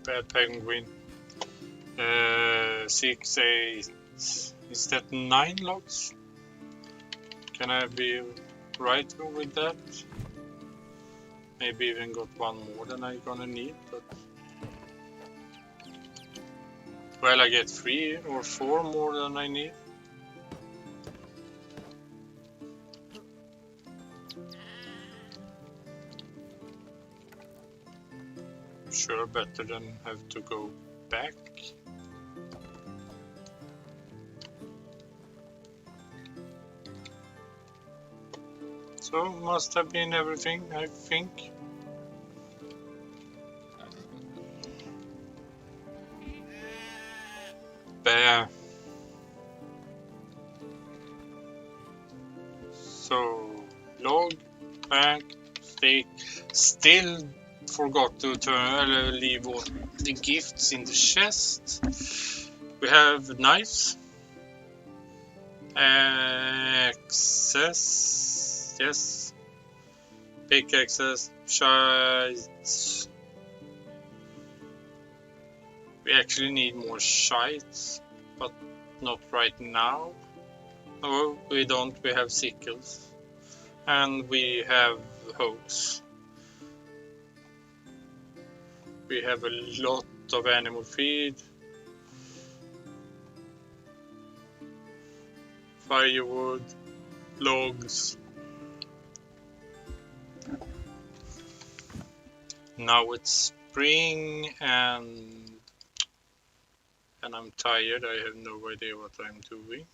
Bad penguin. 6, 8. Is that 9 logs? Can I be right with that? Maybe even got one more than I'm gonna need, but well, I get 3 or 4 more than I need. Sure, better than have to go back. So must have been everything, I think. Bear. Log, bank, stick. Still forgot to leave all the gifts in the chest. We have knives. Axes. Yes. Pickaxes. Shites. We actually need more shites, but not right now. No, we don't. We have sickles. And we have hoes. We have a lot of animal feed. Firewood. Logs. Now it's spring and I'm tired. I have no idea what I'm doing.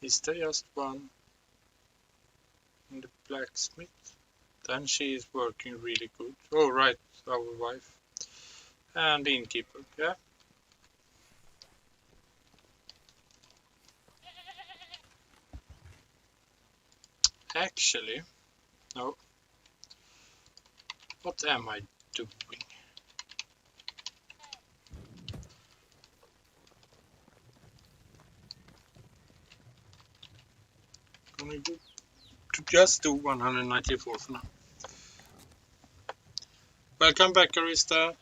Is there just one in the blacksmith? Then she is working really good. Oh right, our wife. And the innkeeper, yeah. Actually, no. What am I doing? Gonna go to just do 194 for now. Welcome back, Arista.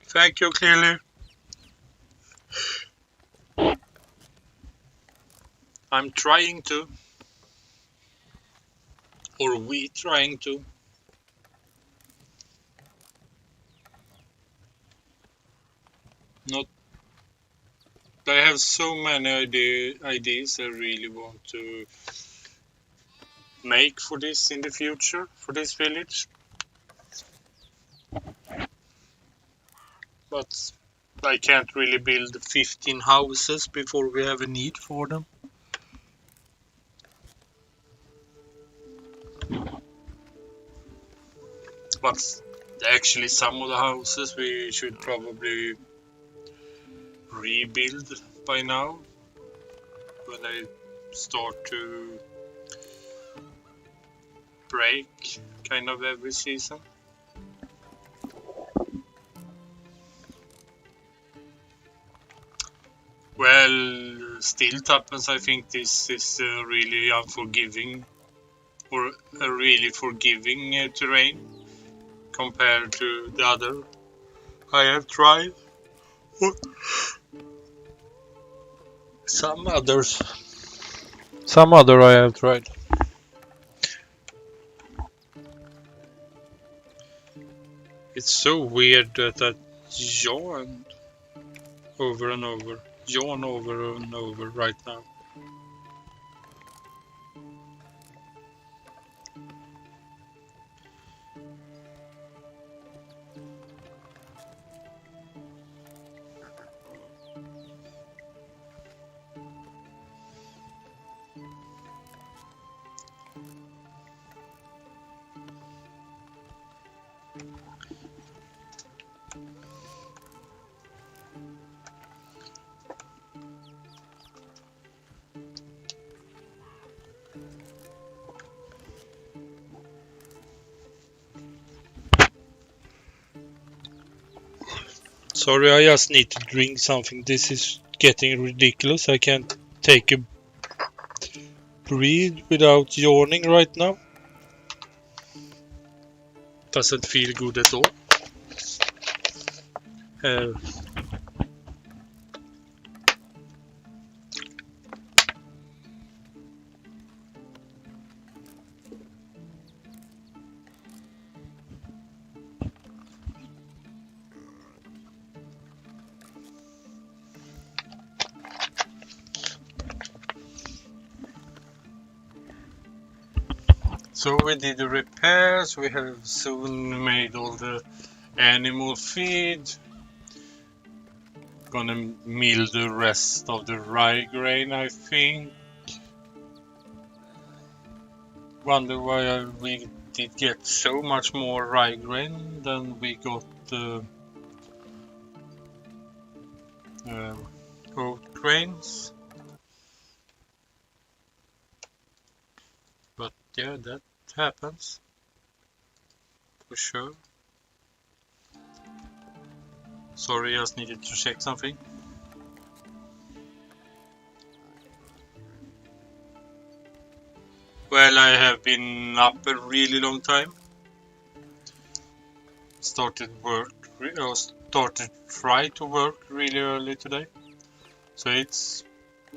Thank you, clearly. I'm trying to. Or we trying to. Not. I have so many ideas I really want to make for this in the future, for this village. But I can't really build 15 houses before we have a need for them. But actually some of the houses we should probably rebuild by now when they start to break kind of every season. Well, still Tuppence, I think this is really unforgiving or a really forgiving terrain compared to the other I have tried. Some other I have tried. It's so weird that I yawned over and over. Yawn over and over right now. Sorry, I just need to drink something. This is getting ridiculous. I can't take a breathe without yawning right now. Doesn't feel good at all. So we did the repairs, we have soon made all the animal feed. Gonna mill the rest of the rye grain, I think. Wonder why we did get so much more rye grain than we got oat grains. But yeah, that happens for sure. Sorry, I just needed to check something. Well, I have been up a really long time. Started try to work really early today. So it's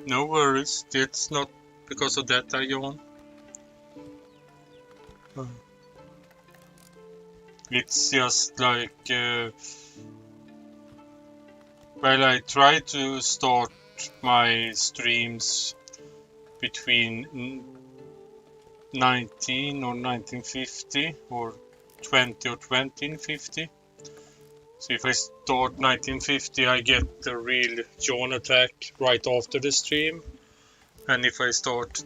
no worries. It's not because of that I yawn. It's just like well, I try to start my streams between 19 or 1950 or 20 or 2050. So if I start 1950, I get the real yawn attack right after the stream. And if I start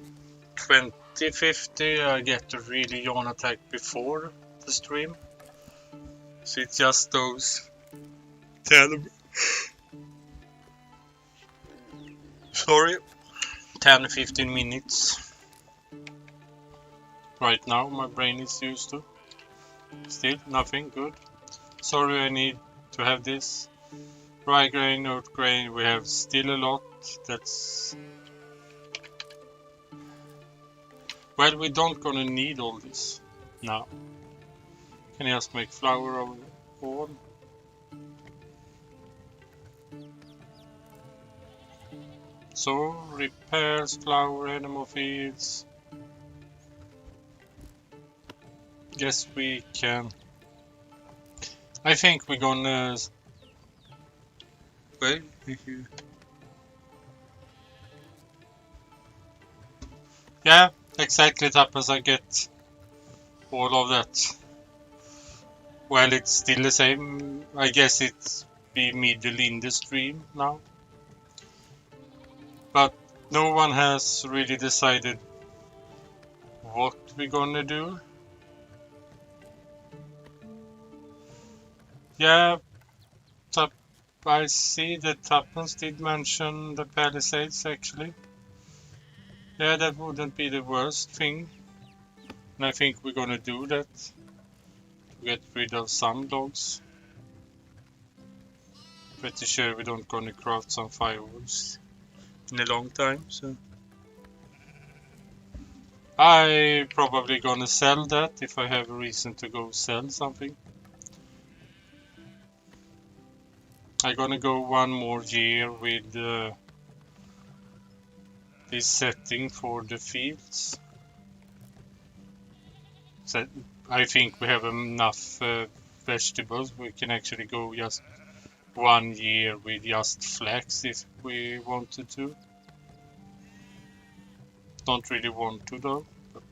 2050, I get the really yawn attack before the stream. So it's just those 10 15 minutes. Right now my brain is used to. Still nothing good. Sorry, I need to have this. Rye grain, oat grain, we have still a lot. That's... Well, we don't gonna need all this now. Can I just make flour of all? So, repairs, flour, animal feeds. Guess we can. I think we're gonna... Wait, yeah, exactly, it happens. I get all of that. Well, it's still the same. I guess it's the middle in the stream now. But no one has really decided what we're gonna do. Yeah, I see that Tuppence did mention the Palisades actually. Yeah, that wouldn't be the worst thing. And I think we're gonna do that. To get rid of some dogs. Pretty sure we don't gonna craft some firewoods in a long time, so. I probably gonna sell that if I have a reason to go sell something. I'm gonna go one more year with this setting for the fields. So I think we have enough vegetables. We can actually go just 1 year with just flax if we wanted to. Don't really want to though. But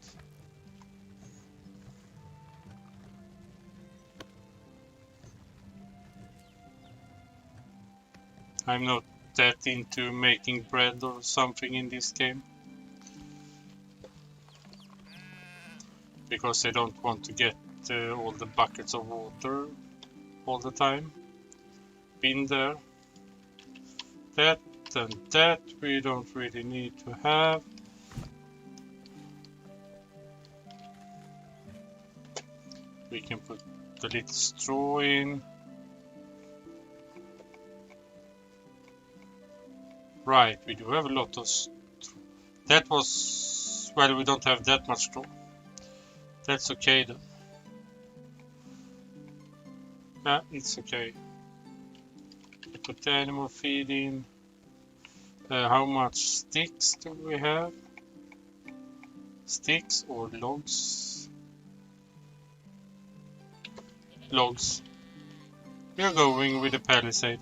I'm not that into making bread or something in this game. Because I don't want to get all the buckets of water all the time. Been there. That and that we don't really need to have. We can put the little straw in. Right, we do have a lot of straw. That was... well, we don't have that much straw. That's okay then. Yeah, it's okay. I put the animal feed in. How much sticks do we have? Sticks or logs? Logs. We are going with the palisade.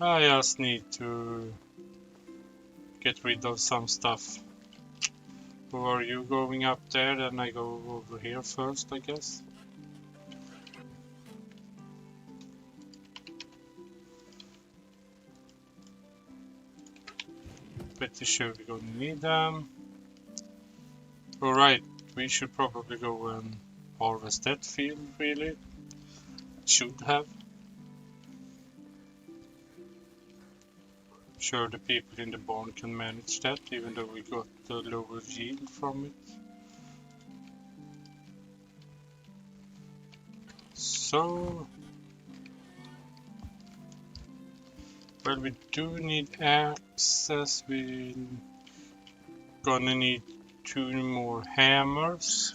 I just need to get rid of some stuff. Who are you going up there? Then I go over here first, I guess. Pretty sure we're gonna need them. Alright, we should probably go and harvest that field, really. Should have. Sure, the people in the barn can manage that, even though we got a lower yield from it. So, well, we do need access. We're gonna need 2 more hammers.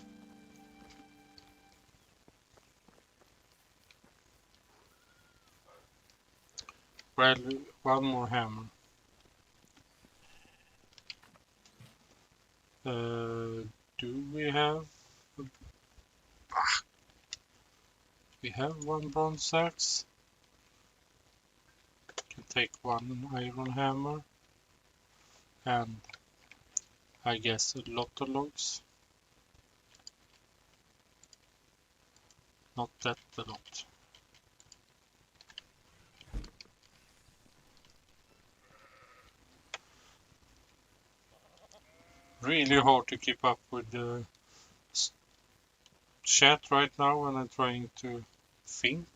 Well, 1 more hammer. Do we have? We have 1 bronze axe. Can take 1 iron hammer. And I guess a lot of logs. Not that a lot. Really hard to keep up with the chat right now when I'm trying to think.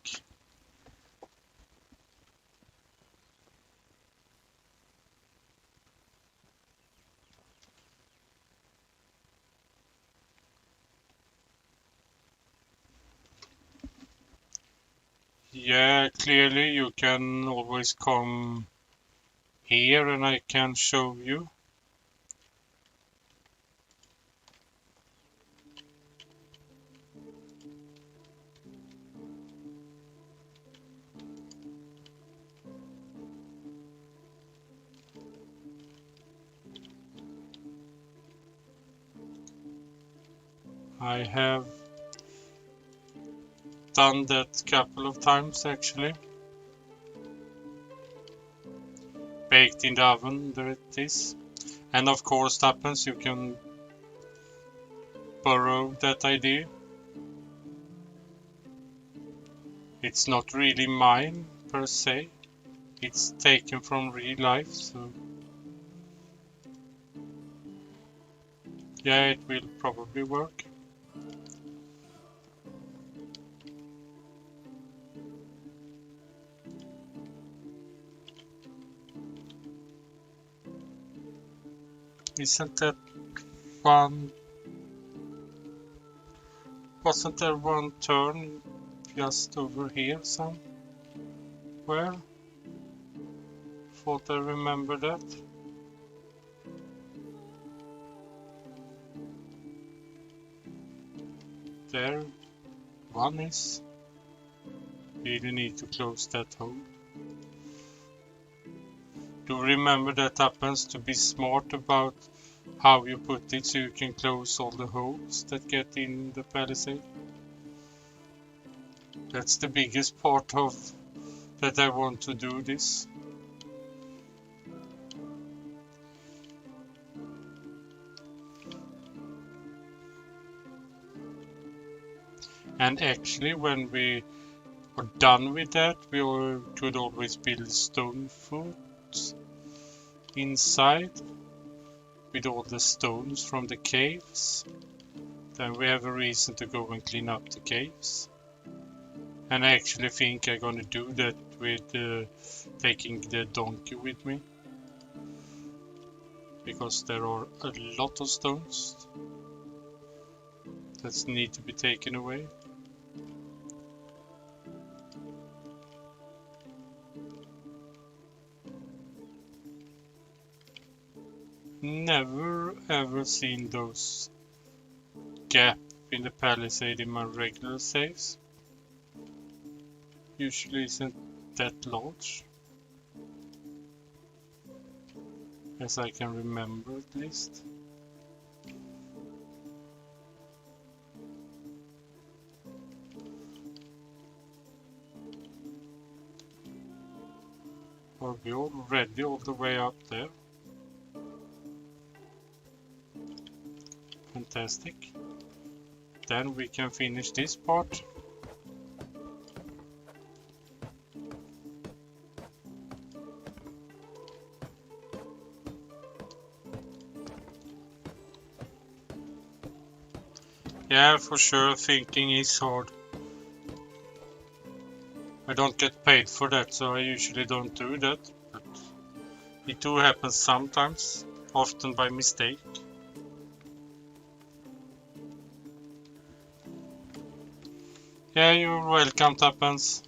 Yeah, clearly you can always come here and I can show you. I have done that couple of times actually. Baked in the oven, there it is. And of course, Tuppence, you can borrow that idea. It's not really mine per se. It's taken from real life, so yeah, it will probably work. Isn't that one? Wasn't there 1 turn just over here somewhere? Thought I remember that. There, 1 is. Really need to close that hole. Do remember that happens to be smart about how you put it so you can close all the holes that get in the palisade. That's the biggest part of that I want to do this. And actually when we are done with that, we could always build stone forts inside with all the stones from the caves. Then we have a reason to go and clean up the caves. And I actually think I'm gonna do that with taking the donkey with me. Because there are a lot of stones that need to be taken away. Never ever seen those gap in the palisade in my regular saves. Usually isn't that large, as I can remember at least. Are we already all the way up there? Fantastic. Then we can finish this part. Yeah, for sure, thinking is hard. I don't get paid for that, so I usually don't do that. But it do happen sometimes, often by mistake. Yeah, you're welcome, Tuppence.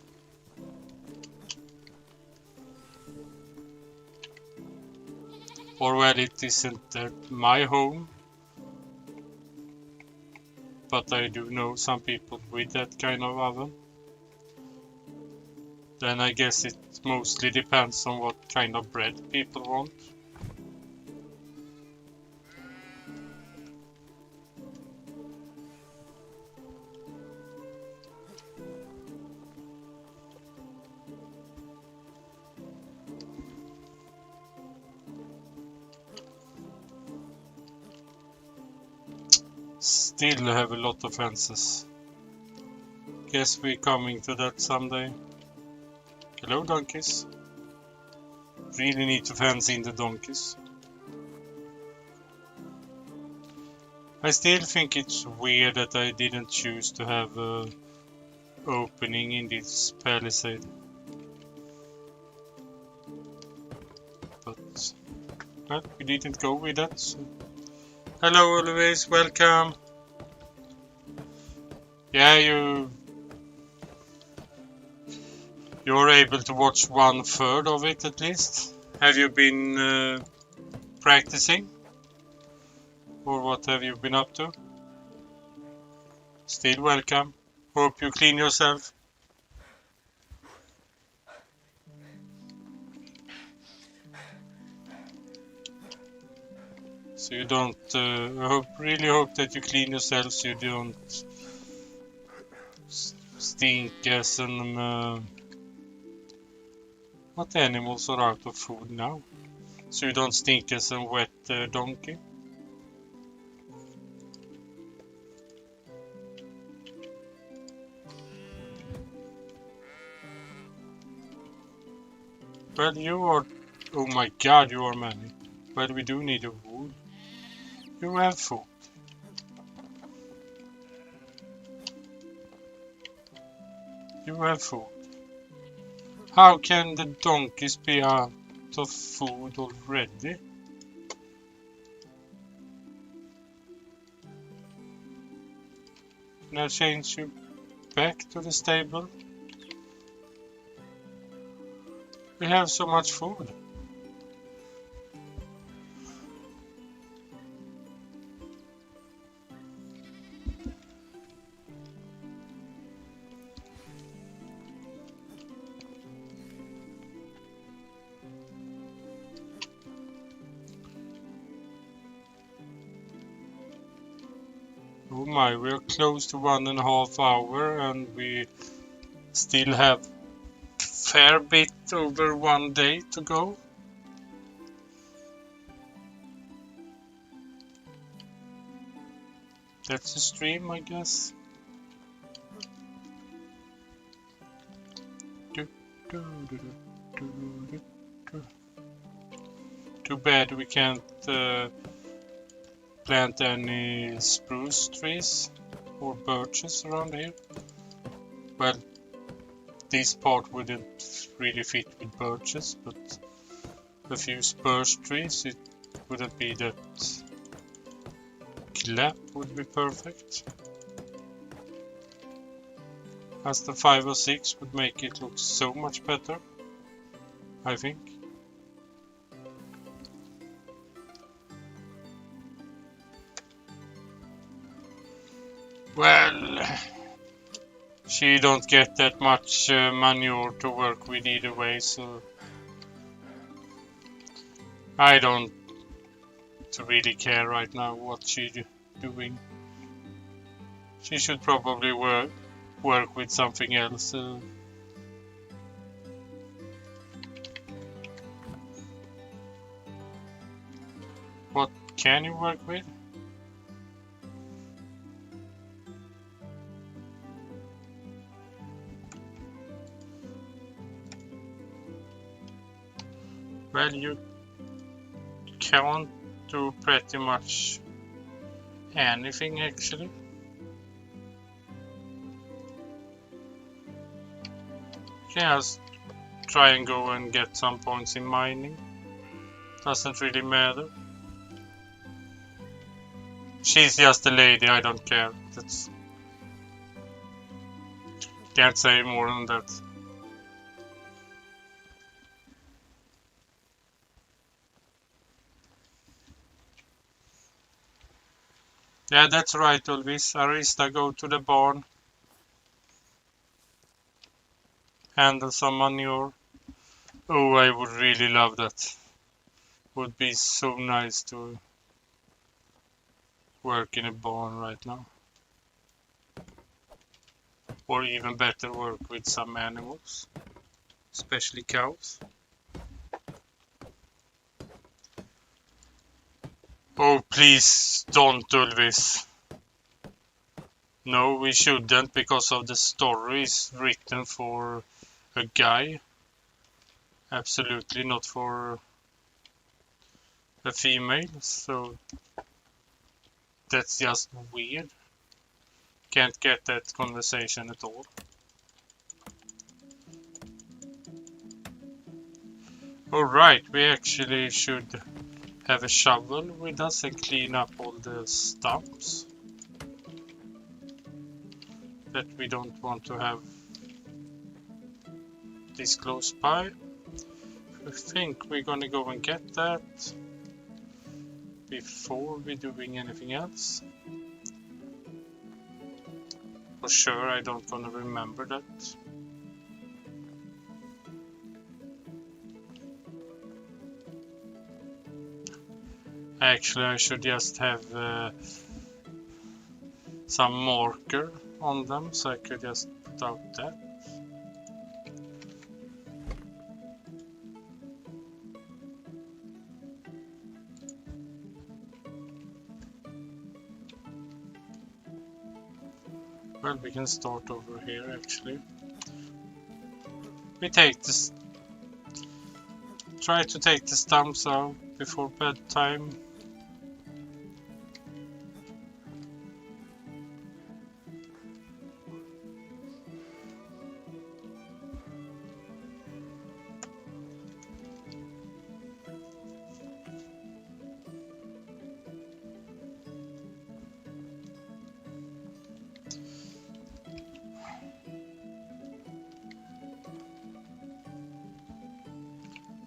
Or well, it isn't my home, but I do know some people with that kind of oven. Then I guess it mostly depends on what kind of bread people want. Still have a lot of fences. Guess we're coming to that someday. Hello, donkeys. Really need to fence in the donkeys. I still think it's weird that I didn't choose to have an opening in this palisade. But well, we didn't go with that. So. Hello, always welcome. Yeah, you're able to watch 1/3 of it at least. Have you been practicing? Or what have you been up to? Still welcome. Hope you clean yourself. So you don't, really hope that you clean yourself so you don't stink as an, what animals are out of food now? So you don't stink as a wet donkey? Well, you are, oh my god, you are many. Well, we do need a wood. You have food. You have food. How can the donkeys be out of food already? Can I change you back to the stable? We have so much food. Oh my, we are close to 1.5 hours and we still have a fair bit over 1 day to go. That's a stream, I guess. Too bad we can't plant any spruce trees or birches around here. Well, this part wouldn't really fit with birches, but a few spruce trees, it wouldn't be that clap would be perfect. As the 5 or 6 would make it look so much better, I think. Well, she don't get that much manure to work with either way, so I don't really care right now what she's doing. She should probably work with something else. What can you work with? Well, you can't do pretty much anything actually. can just try and go and get some points in mining. Doesn't really matter. She's just a lady, I don't care. Can't say more than that. Yeah, that's right, Ulvis. Arista, go to the barn. Handle some manure. Oh, I would really love that. Would be so nice to work in a barn right now. Or even better, work with some animals. Especially cows. Oh, please don't, Ulvis. No, we shouldn't, because of the story is written for a guy. Absolutely not for a female, so that's just weird. Can't get that conversation at all. Alright, we actually should have a shovel with us and clean up all the stumps that we don't want to have this close by. I think we're gonna go and get that before we're doing anything else. For sure, I don't gonna remember that. Actually, I should just have some marker on them, so I could just put out that. Well, we can start over here actually. We take this. Try to take the stumps out before bedtime.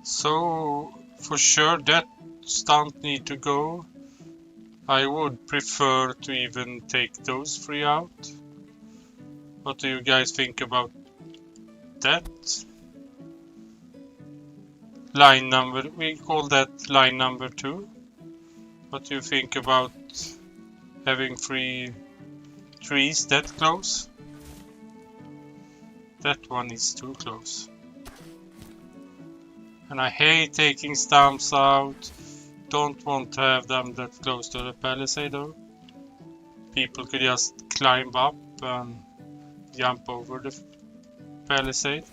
So for sure that stump need to go. I would prefer to even take those three out. What do you guys think about that? Line number, we call that line number 2. What do you think about having 3 trees that close? That one is too close. And I hate taking stumps out. Don't want to have them that close to the palisade though. People could just climb up and jump over the palisade.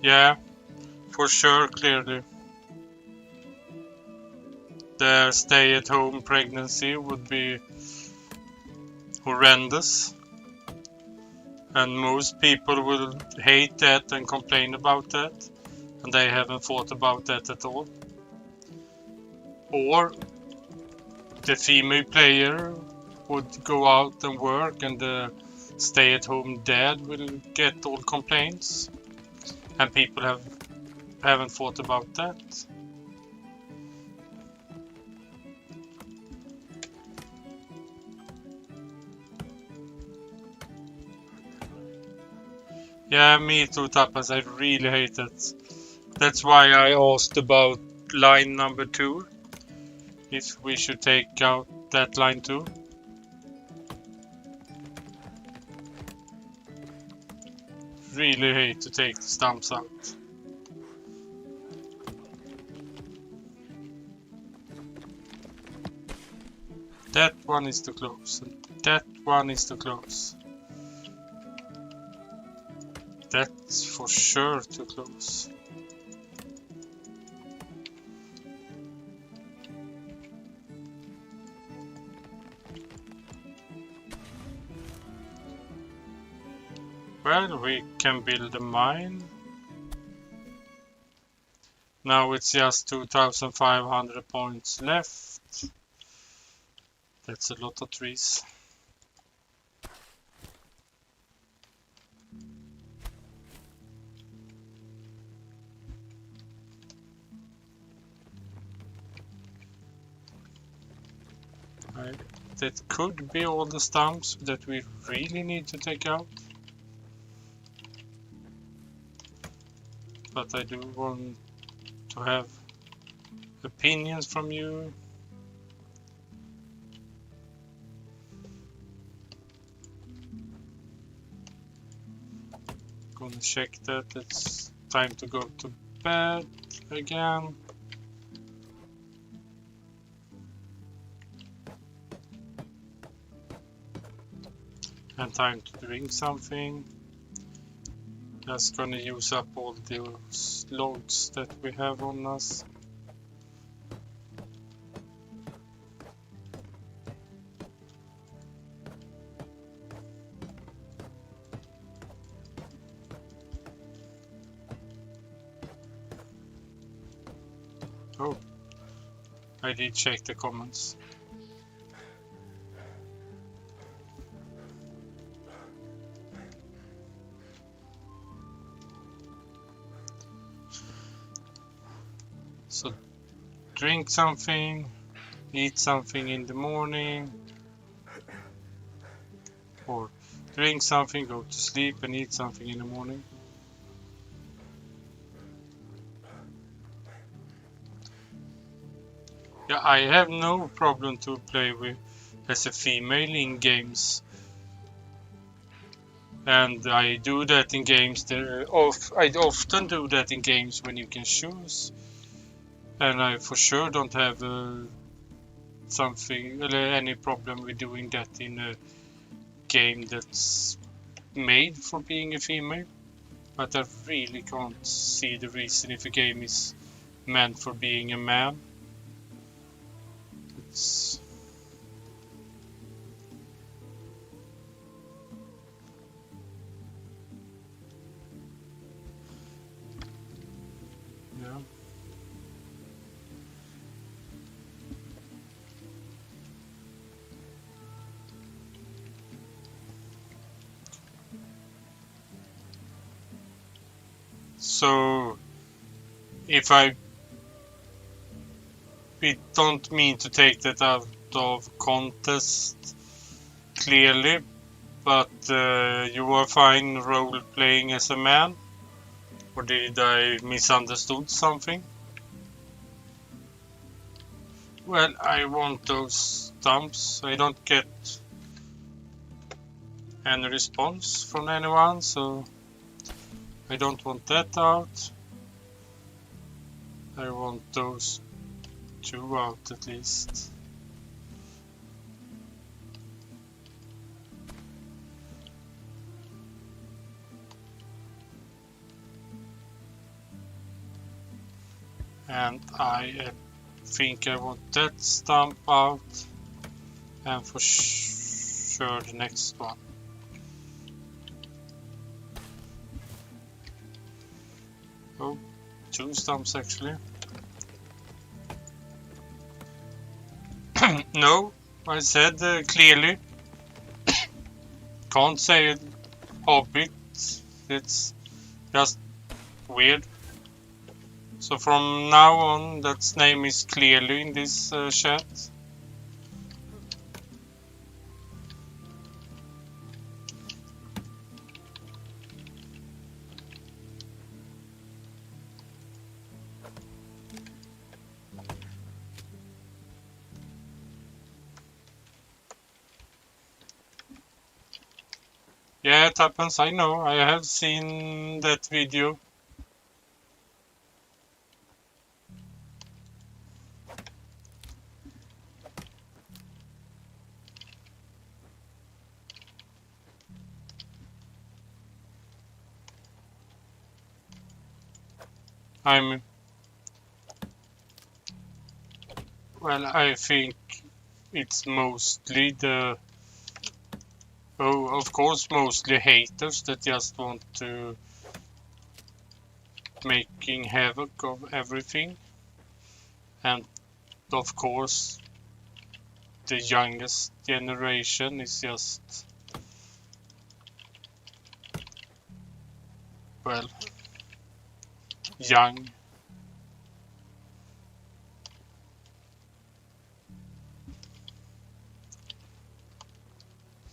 Yeah, for sure, clearly. The stay-at-home pregnancy would be horrendous. And most people will hate that and complain about that. And they haven't thought about that at all. Or the female player would go out and work and the stay-at-home dad will get all complaints. And people haven't thought about that. Yeah, me too, Tapas. I really hate it. That's why I asked about line number 2. If we should take out that line too. Really hate to take the stumps out. That one is too close. And that one is too close. That's for sure too close. Well, we can build a mine. Now it's just 2,500 points left. That's a lot of trees. That could be all the stumps that we really need to take out. But I do want to have opinions from you. Gonna check that it's time to go to bed again. And time to drink something. That's gonna use up all those logs that we have on us. Oh, I did check the comments. So drink something, eat something in the morning, or drink something, go to sleep and eat something in the morning. Yeah, I have no problem to play with as a female in games. And I do that in games I often do that in games when you can choose. And I for sure don't have any problem with doing that in a game that's made for being a female. But I really can't see the reason if a game is meant for being a man. It's yeah. So if we don't mean to take that out of context clearly, but you are fine role playing as a man, or did I misunderstood something? Well, I want those stumps. I don't get any response from anyone, so I don't want that out. I want those two out at least. And I think I want that stump out, and for sure the next one. Oh, two stumps actually. No, I said clearly. Can't say it. Hobbit. It's just weird. So from now on, that name is clearly in this chat. Yeah, it happens. I know. I have seen that video. Well, I think it's mostly the, Oh, of course, mostly haters that just want to making havoc of everything. And of course, the youngest generation is just, well, young.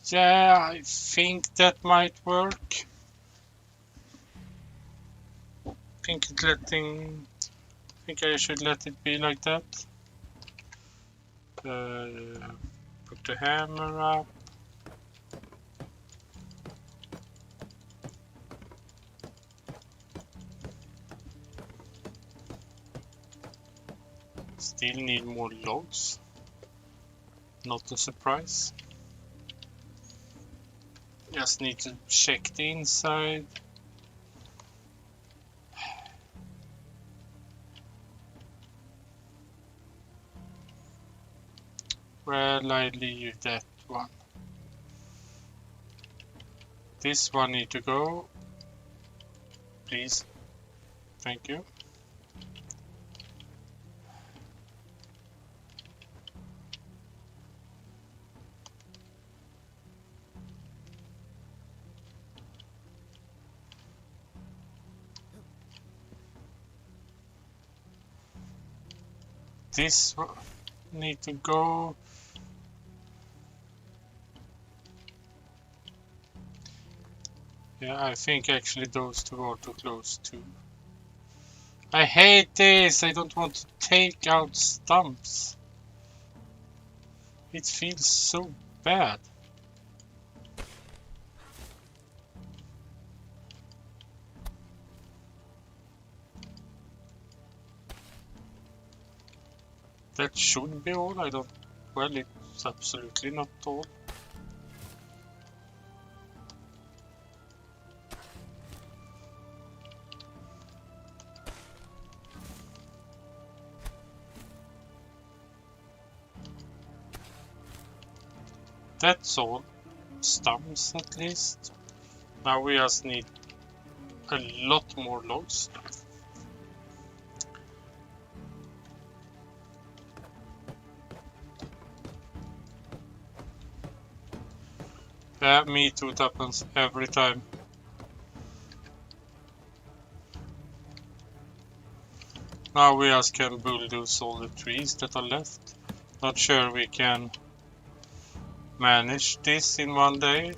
Yeah, I think that might work. Think I should let it be like that. Put the hammer up. Still need more logs. Not a surprise. Just need to check the inside. Well, I leave that one. This one need to go. Please. Thank you. This one need to go. Yeah, I think actually those two are too close too. I hate this! I don't want to take out stumps. It feels so bad. That should be all. I don't. Well, it's absolutely not all. That's all. Stumps at least. Now we just need a lot more logs. Yeah, me too, it happens every time. Now we just can bulldoze all the trees that are left. Not sure we can manage this in one day.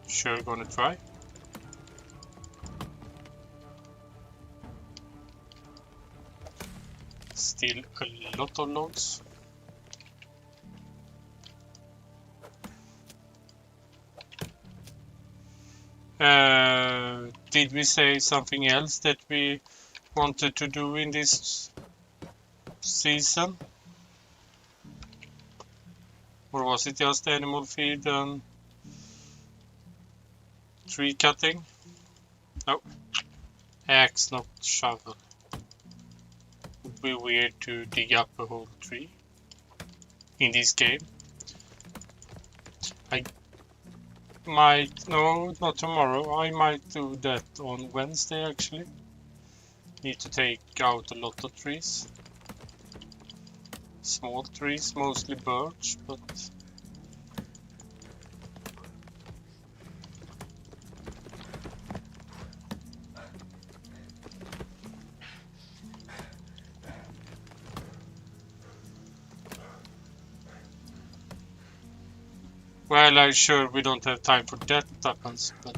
Sure, gonna try. Still a lot of logs. Did we say something else that we wanted to do in this season? Or was it just animal feed and tree cutting? No. Axe, not shovel. Would be weird to dig up a whole tree in this game. I might, no, not tomorrow. I might do that on Wednesday actually. Need to take out a lot of trees. Small trees, mostly birch, but well, I'm sure we don't have time for that happens, but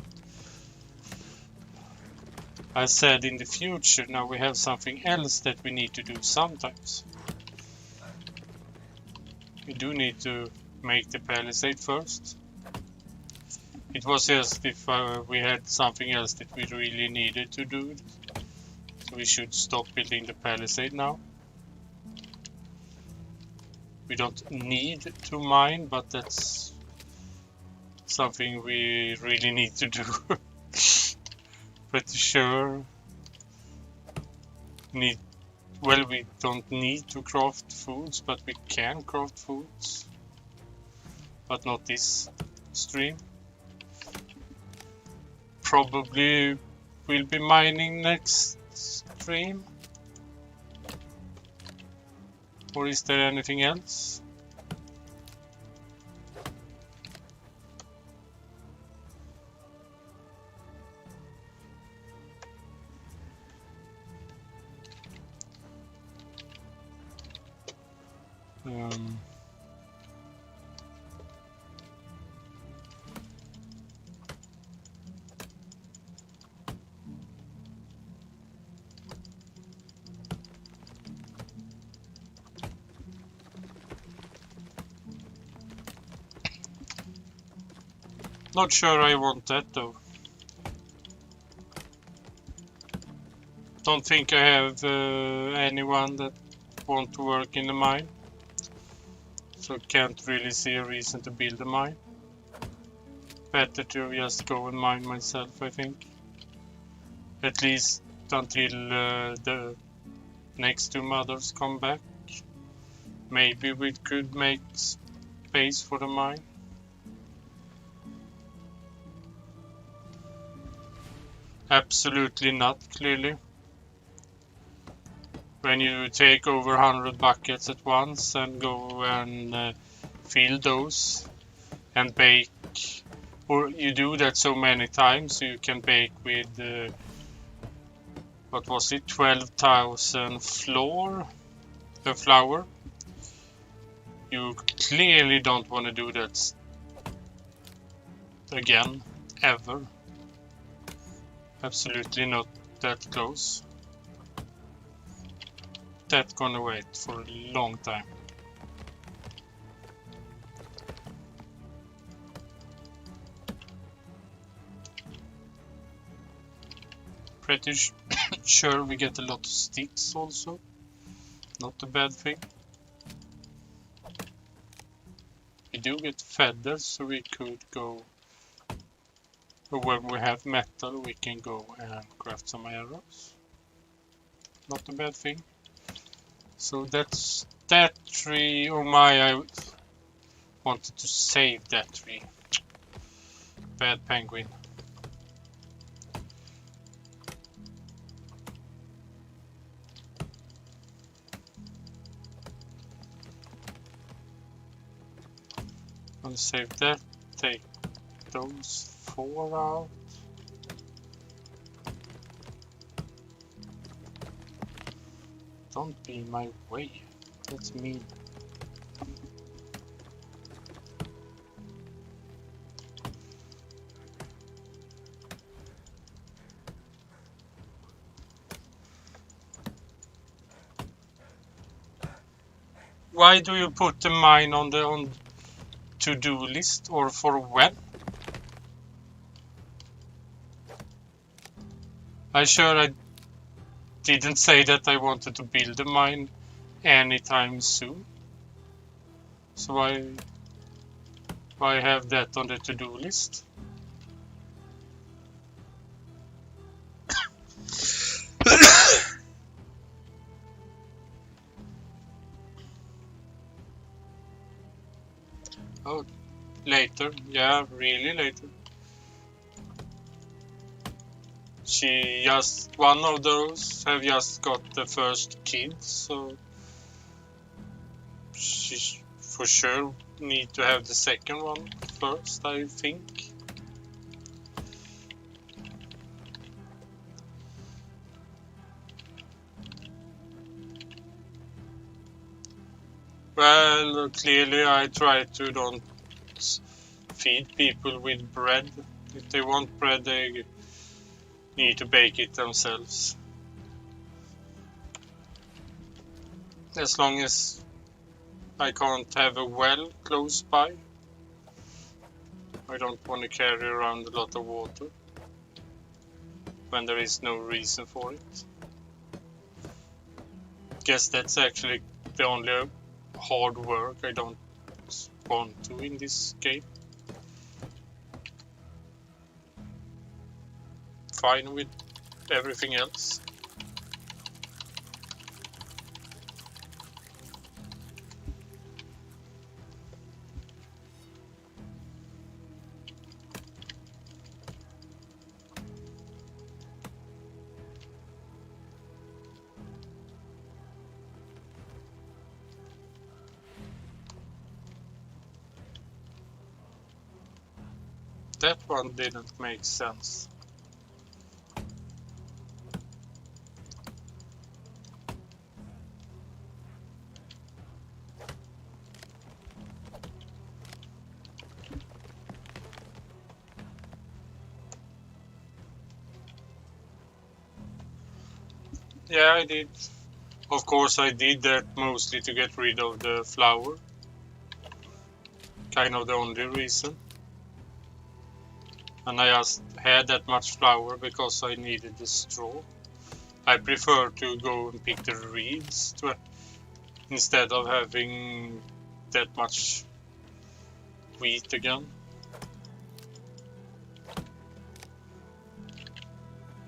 I said in the future, now we have something else that we need to do sometimes. We do need to make the palisade first. It was just if we had something else that we really needed to do. So we should stop building the palisade now. We don't need to mine, but that's something we really need to do. Pretty sure need Well, we don't need to craft foods, but we can craft foods. But not this stream. Probably will be mining next stream. Or is there anything else? Not sure I want that though. Don't think I have anyone that want to work in the mine. So can't really see a reason to build a mine. Better to just go and mine myself, I think. At least until the next two mothers come back. Maybe we could make space for the mine. Absolutely not, clearly. When you take over 100 buckets at once and go and fill those and bake, or you do that so many times, you can bake with, what was it, 12,000 flour. You clearly don't want to do that again, ever. Absolutely not that close. That's gonna wait for a long time. Pretty sure we get a lot of sticks also. Not a bad thing. We do get feathers, so we could go. When we have metal, we can go and craft some arrows. Not a bad thing. So that's that tree. Oh my, I wanted to save that tree. Bad penguin. I'll save that. Take those 4 out. Don't be in my way. That's mean. Why do you put the mine on the to-do list, or for when? I didn't say that I wanted to build a mine anytime soon. So why have that on the to-do list? Oh, later. Yeah, really later. One of those have just got the first kid, so she for sure need to have the second one first, I think. Well, clearly I try to don't feed people with bread. If they want bread, they need to bake it themselves. As long as I can't have a well close by. I don't want to carry around a lot of water when there is no reason for it. Guess that's actually the only hard work I don't want to in this game. Fine with everything else. That one didn't make sense. Yeah, I did. Of course, I did that mostly to get rid of the flour. Kind of the only reason. And I just had that much flour because I needed the straw. I prefer to go and pick the reeds instead of having that much wheat again.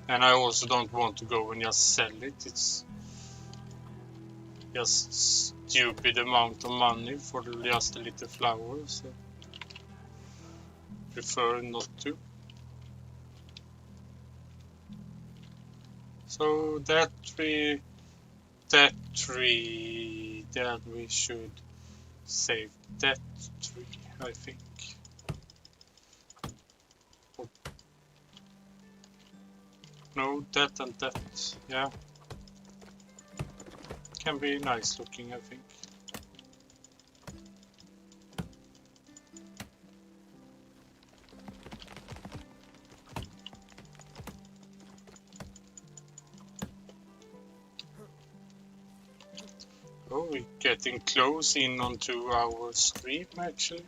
And I also don't want to go and just sell it. It's just stupid amount of money for just a little flour, so prefer not to. So that we should save that tree, I think. No, that and that, yeah. Can be nice looking, I think. Oh, we're getting close in onto our stream, actually.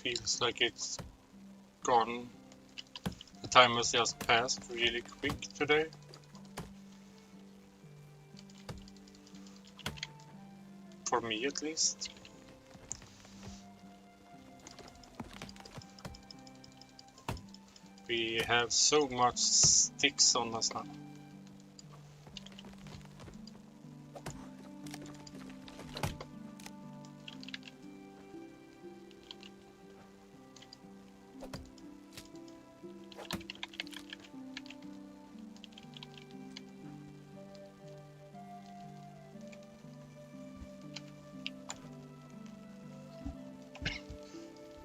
Feels like it's gone. The time has just passed really quick today. For me, at least. We have so much sticks on us now.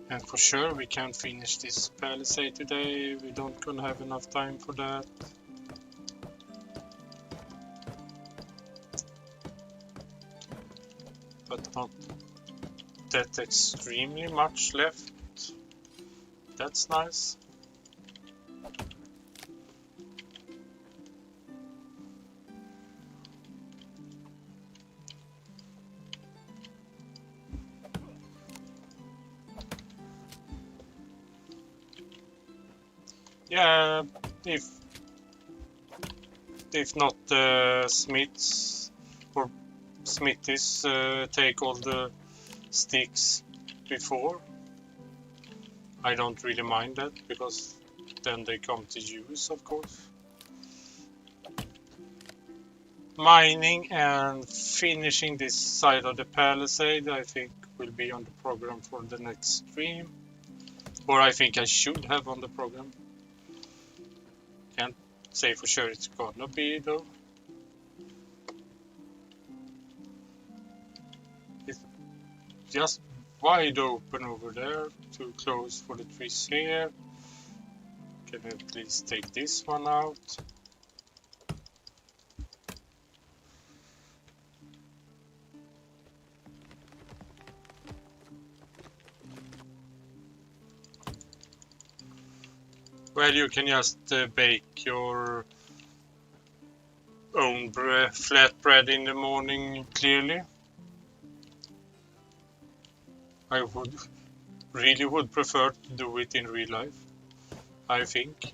And for sure we can't finish this palisade today, we don't gonna have enough time for that. But not that extremely much left. That's nice. Yeah, if not smiths or smithies take all the sticks before, I don't really mind that, because then they come to use, of course. Mining and finishing this side of the palisade, I think, will be on the program for the next stream. Or I think I should have on the program. Can't say for sure it's gonna be, though. It's just wide open over there, too close for the trees here. Can at least take this one out. Well, you can just bake your own flat bread in the morning, clearly. I really would prefer to do it in real life, I think.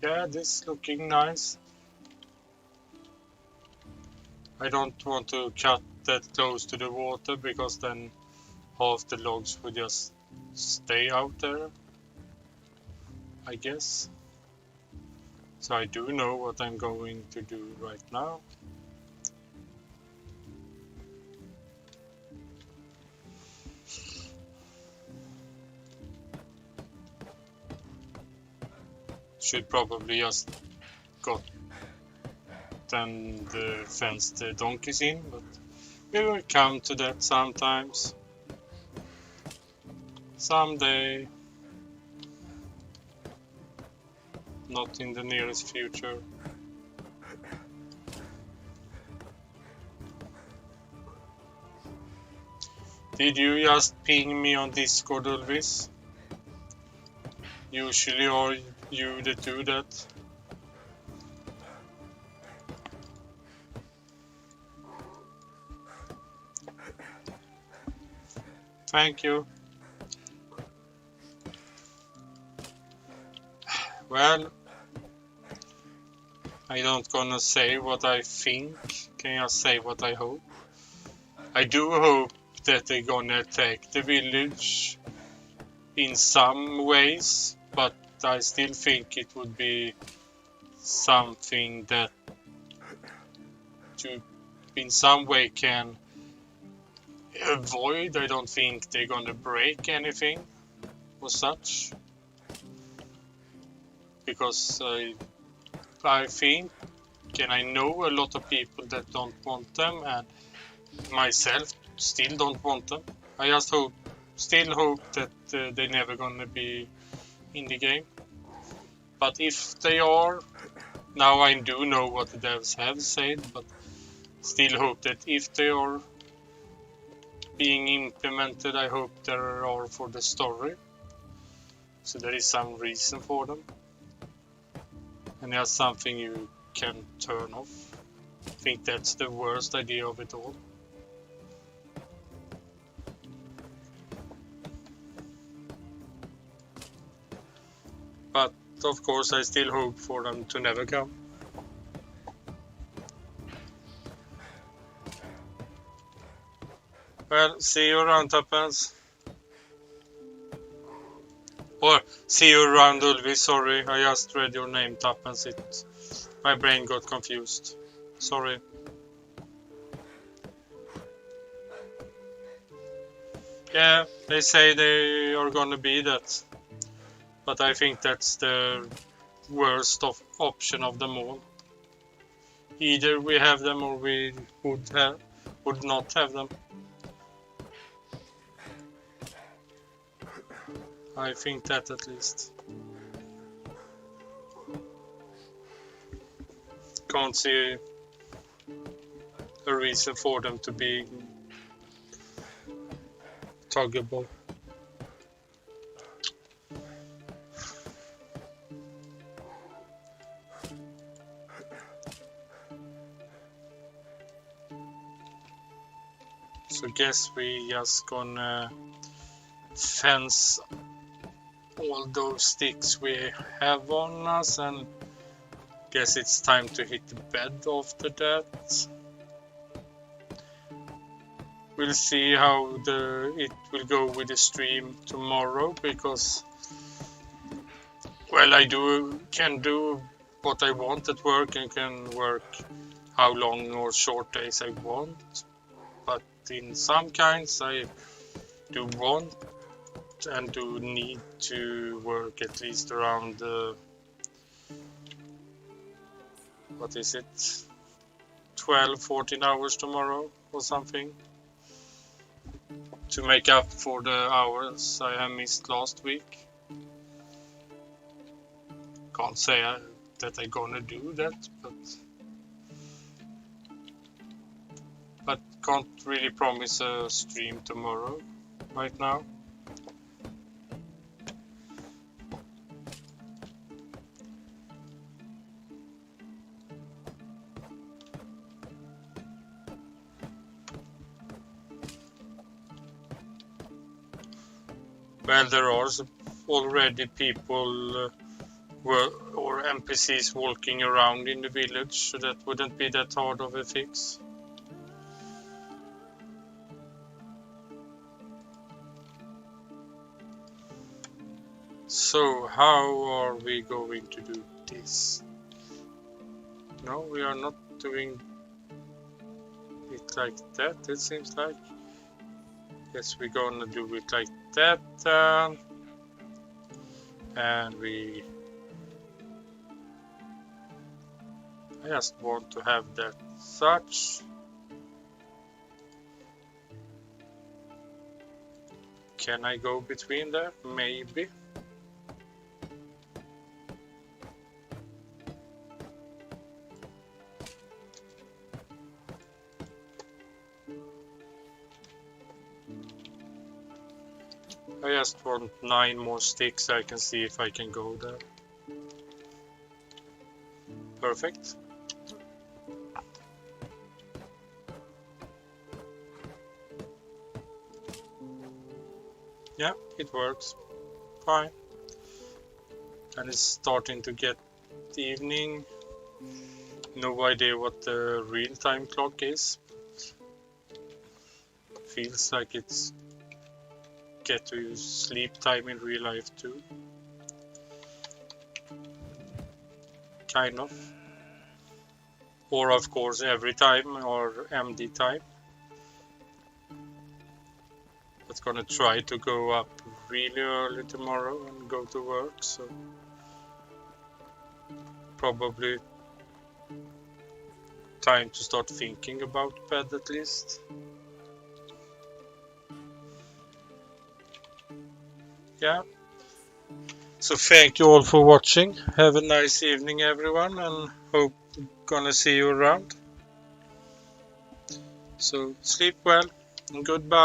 Yeah, this is looking nice. I don't want to cut that close to the water, because then half the logs would just stay out there, I guess. So I do know what I'm going to do right now. Should probably just got and fence the donkeys in, but we will come to that sometimes. Someday. Not in the nearest future. Did you just ping me on Discord, Ulvis? Usually are you that do that? Thank you. Well, I don't gonna say what I think. Can I say what I hope? I do hope that they're gonna attack the village in some ways, but I still think it would be something that to in some way can avoid. I don't think they're gonna break anything or such, because I think and I know a lot of people that don't want them, and myself still don't want them. I just still hope that they're never gonna be in the game. But if they are, now I do know what the devs have said, but still hope that if they are being implemented, I hope they are for the story. So there is some reason for them. And there's something you can turn off. I think that's the worst idea of it all. But of course I still hope for them to never come. Well, see you around, Tuppence. Or see you around, Ulvi. Sorry, I just read your name, Tuppence. My brain got confused. Sorry. Yeah, they say they are gonna be that. But I think that's the worst option of them all. Either we have them or we would not have them. I think that at least. Can't see a reason for them to be toggable. So guess we just gonna fence all those sticks we have on us, and guess it's time to hit the bed after that. We'll see how it will go with the stream tomorrow, because well, I can do what I want at work and can work how long or short days I want, but in some kinds I do want and do need to work at least around what is it, 12-14 hours tomorrow or something, to make up for the hours I have missed last week. Can't say that I'm gonna do that, but can't really promise a stream tomorrow right now. Well, there are already people or NPCs walking around in the village, so that wouldn't be that hard of a fix. So how are we going to do this? No, we are not doing it like that, it seems like. Yes, we're gonna do it like that, and I just want to have that such. Can I go between there? Maybe. I just want 9 more sticks. I can see if I can go there. Perfect. Yeah, it works. Fine. And it's starting to get evening. No idea what the real time clock is. Feels like it's get to use sleep time in real life too. Kind of. Or of course every time, or MD time. But gonna try to go up really early tomorrow and go to work, so probably time to start thinking about bed at least. Yeah. So thank you all for watching. Have a nice evening everyone, and hope gonna see you around. So sleep well and goodbye.